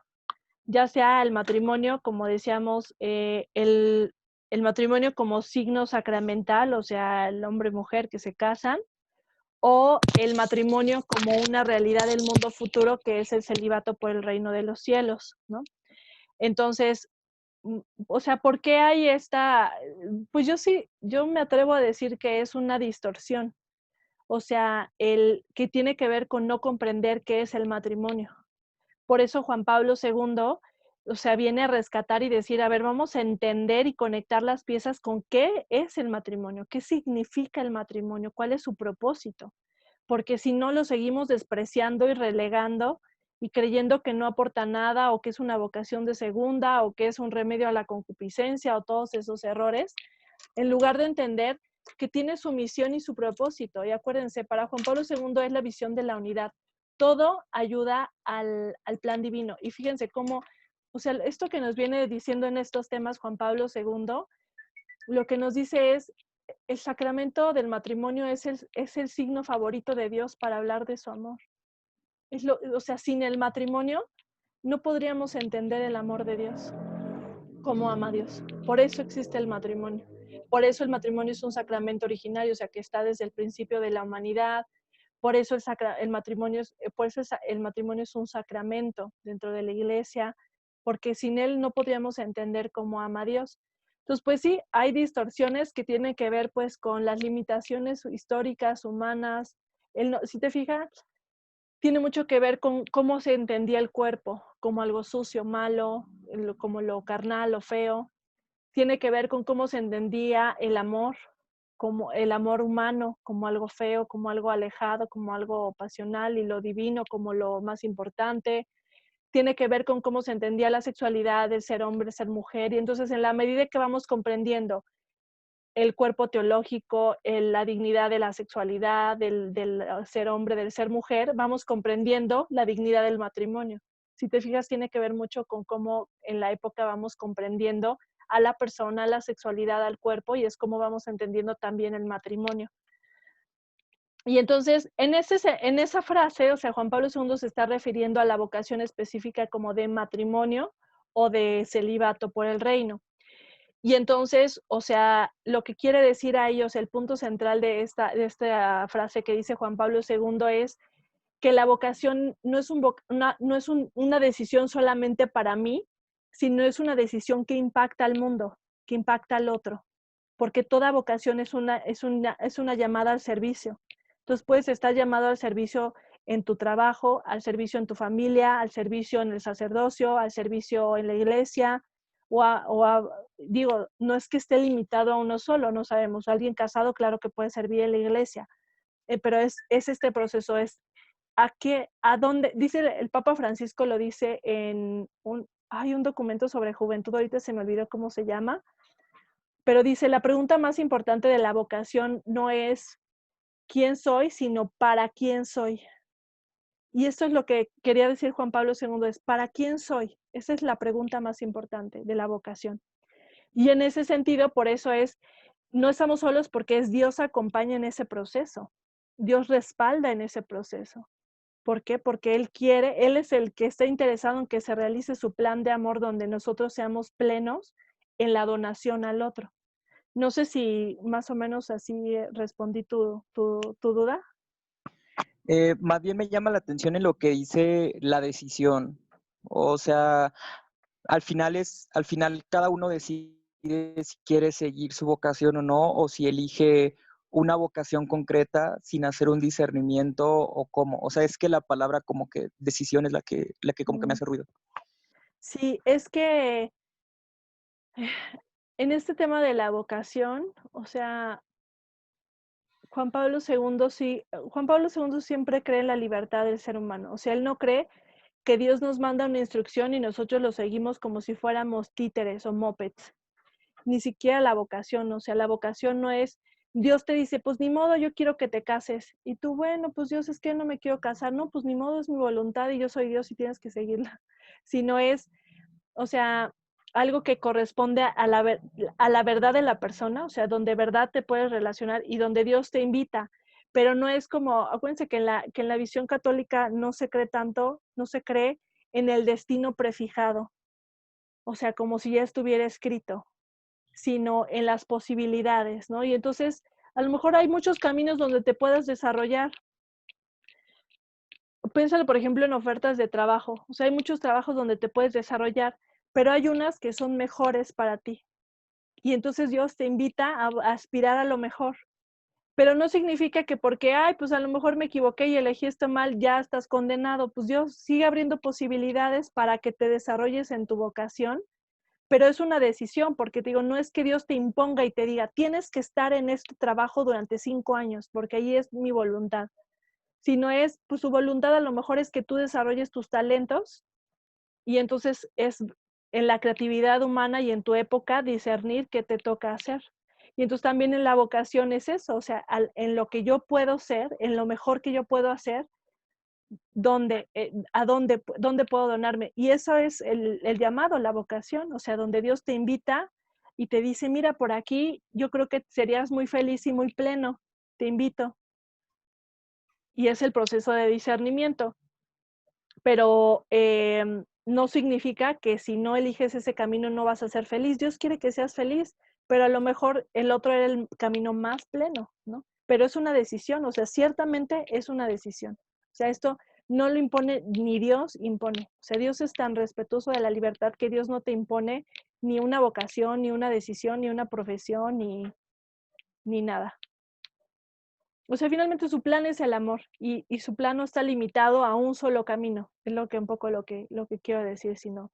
Ya sea el matrimonio, como decíamos, el matrimonio como signo sacramental, o sea, el hombre y mujer que se casan, o el matrimonio como una realidad del mundo futuro que es el celibato por el reino de los cielos, ¿no? Entonces, o sea, ¿por qué hay esta? Pues yo me atrevo a decir que es una distorsión, o sea, el que tiene que ver con no comprender qué es el matrimonio. Por eso Juan Pablo II, o sea, viene a rescatar y decir, a ver, vamos a entender y conectar las piezas con qué es el matrimonio, qué significa el matrimonio, cuál es su propósito, porque si no lo seguimos despreciando y relegando y creyendo que no aporta nada o que es una vocación de segunda o que es un remedio a la concupiscencia o todos esos errores, en lugar de entender que tiene su misión y su propósito. Y acuérdense, para Juan Pablo II es la visión de la unidad. Todo ayuda al plan divino. Y fíjense cómo, o sea, esto que nos viene diciendo en estos temas Juan Pablo II, lo que nos dice es, el sacramento del matrimonio es el signo favorito de Dios para hablar de su amor. O sea, sin el matrimonio no podríamos entender el amor de Dios, cómo ama a Dios. Por eso existe el matrimonio. Por eso el matrimonio es un sacramento originario, o sea, que está desde el principio de la humanidad. Por eso el matrimonio es un sacramento dentro de la iglesia, porque sin él no podríamos entender cómo ama a Dios. Entonces, pues sí, hay distorsiones que tienen que ver pues con las limitaciones históricas, humanas. Si te fijas, tiene mucho que ver con cómo se entendía el cuerpo, como algo sucio, malo, como lo carnal, lo feo. Tiene que ver con cómo se entendía el amor, como el amor humano, como algo feo, como algo alejado, como algo pasional, y lo divino como lo más importante. Tiene que ver con cómo se entendía la sexualidad, el ser hombre, ser mujer. Y entonces, en la medida que vamos comprendiendo el cuerpo teológico, la dignidad de la sexualidad, del ser hombre, del ser mujer, vamos comprendiendo la dignidad del matrimonio. Si te fijas, tiene que ver mucho con cómo en la época vamos comprendiendo a la persona, a la sexualidad, al cuerpo, y es como vamos entendiendo también el matrimonio. Y entonces, en esa frase, o sea, Juan Pablo II se está refiriendo a la vocación específica como de matrimonio o de celibato por el reino. Y entonces, o sea, lo que quiere decir a ellos, el punto central de esta frase que dice Juan Pablo II es que la vocación no es, una decisión solamente para mí, sino es una decisión que impacta al mundo, que impacta al otro, porque toda vocación es una llamada al servicio. Entonces puedes estar llamado al servicio en tu trabajo, al servicio en tu familia, al servicio en el sacerdocio, al servicio en la iglesia, digo, no es que esté limitado a uno solo, no sabemos. Alguien casado, claro que puede servir en la iglesia, pero es este proceso, es a dónde, dice el Papa Francisco, lo dice hay un documento sobre juventud, ahorita se me olvidó cómo se llama, pero dice, la pregunta más importante de la vocación no es quién soy, sino para quién soy. Y esto es lo que quería decir Juan Pablo II, es ¿para quién soy? Esa es la pregunta más importante de la vocación. Y en ese sentido, por eso no estamos solos porque es Dios acompaña en ese proceso. Dios respalda en ese proceso. ¿Por qué? Porque Él es el que está interesado en que se realice su plan de amor donde nosotros seamos plenos en la donación al otro. No sé si más o menos así respondí tu duda.
Más bien me llama la atención en lo que dice la decisión. O sea, al final cada uno decide si quiere seguir su vocación o no, o si elige una vocación concreta sin hacer un discernimiento o cómo. O sea, es que la palabra como que decisión es la que como que me hace ruido.
Sí, es que en este tema de la vocación, o sea, Juan Pablo II siempre cree en la libertad del ser humano. O sea, él no cree que Dios nos manda una instrucción y nosotros lo seguimos como si fuéramos títeres o mopeds. Ni siquiera la vocación, o sea, la vocación no es, Dios te dice, pues ni modo, yo quiero que te cases. Y tú, bueno, pues Dios, es que no me quiero casar. No, pues ni modo, es mi voluntad y yo soy Dios y tienes que seguirla. Sino es, o sea, algo que corresponde a la verdad de la persona, o sea, donde verdad te puedes relacionar y donde Dios te invita. Pero no es como, acuérdense que en la visión católica no se cree tanto, no se cree en el destino prefijado, o sea, como si ya estuviera escrito, sino en las posibilidades, ¿no? Y entonces, a lo mejor hay muchos caminos donde te puedas desarrollar. Piénsalo, por ejemplo, en ofertas de trabajo. O sea, hay muchos trabajos donde te puedes desarrollar, pero hay unas que son mejores para ti. Y entonces Dios te invita a aspirar a lo mejor. Pero no significa que porque, ay, pues a lo mejor me equivoqué y elegí esto mal, ya estás condenado. Pues Dios sigue abriendo posibilidades para que te desarrolles en tu vocación, pero es una decisión, porque te digo, no es que Dios te imponga y te diga, tienes que estar en este trabajo durante 5 años, porque ahí es mi voluntad. Sino es, pues su voluntad a lo mejor es que tú desarrolles tus talentos y entonces es en la creatividad humana y en tu época discernir qué te toca hacer. Y entonces también en la vocación es eso, o sea, en lo que yo puedo ser, en lo mejor que yo puedo hacer, dónde puedo donarme. Y eso es el llamado, la vocación, o sea, donde Dios te invita y te dice, mira, por aquí yo creo que serías muy feliz y muy pleno, te invito. Y es el proceso de discernimiento. Pero no significa que si no eliges ese camino no vas a ser feliz. Dios quiere que seas feliz, pero a lo mejor el otro era el camino más pleno, ¿no? Pero es una decisión, o sea, ciertamente es una decisión. O sea, esto no lo impone ni Dios impone. O sea, Dios es tan respetuoso de la libertad que Dios no te impone ni una vocación, ni una decisión, ni una profesión, ni nada. O sea, finalmente su plan es el amor y su plan no está limitado a un solo camino. Es lo que un poco lo que quiero decir, sino,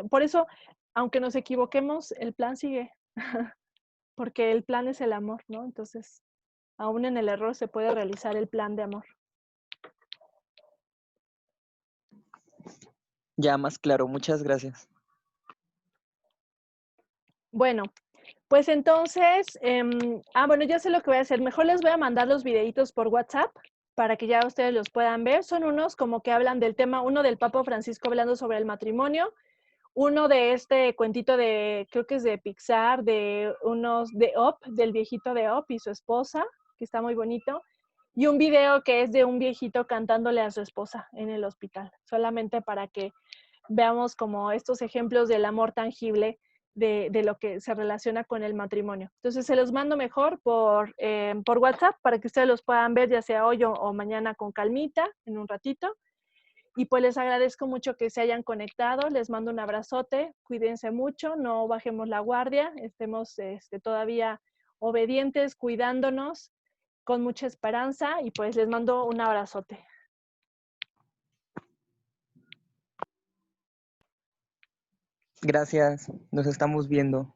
por eso, aunque nos equivoquemos, el plan sigue, porque el plan es el amor, ¿no? Entonces, aún en el error se puede realizar el plan de amor.
Ya más claro, muchas gracias.
Bueno, pues entonces, bueno, ya sé lo que voy a hacer. Mejor les voy a mandar los videitos por WhatsApp para que ya ustedes los puedan ver. Son unos como que hablan del tema, uno del Papa Francisco hablando sobre el matrimonio, uno de este cuentito de, creo que es de Pixar, de Up, del viejito de Up y su esposa, que está muy bonito, y un video que es de un viejito cantándole a su esposa en el hospital, solamente para que veamos como estos ejemplos del amor tangible de lo que se relaciona con el matrimonio. Entonces se los mando mejor por WhatsApp para que ustedes los puedan ver ya sea hoy o mañana con calmita, en un ratito. Y pues les agradezco mucho que se hayan conectado, les mando un abrazote, cuídense mucho, no bajemos la guardia, estemos todavía obedientes, cuidándonos, con mucha esperanza y pues les mando un abrazote.
Gracias, nos estamos viendo.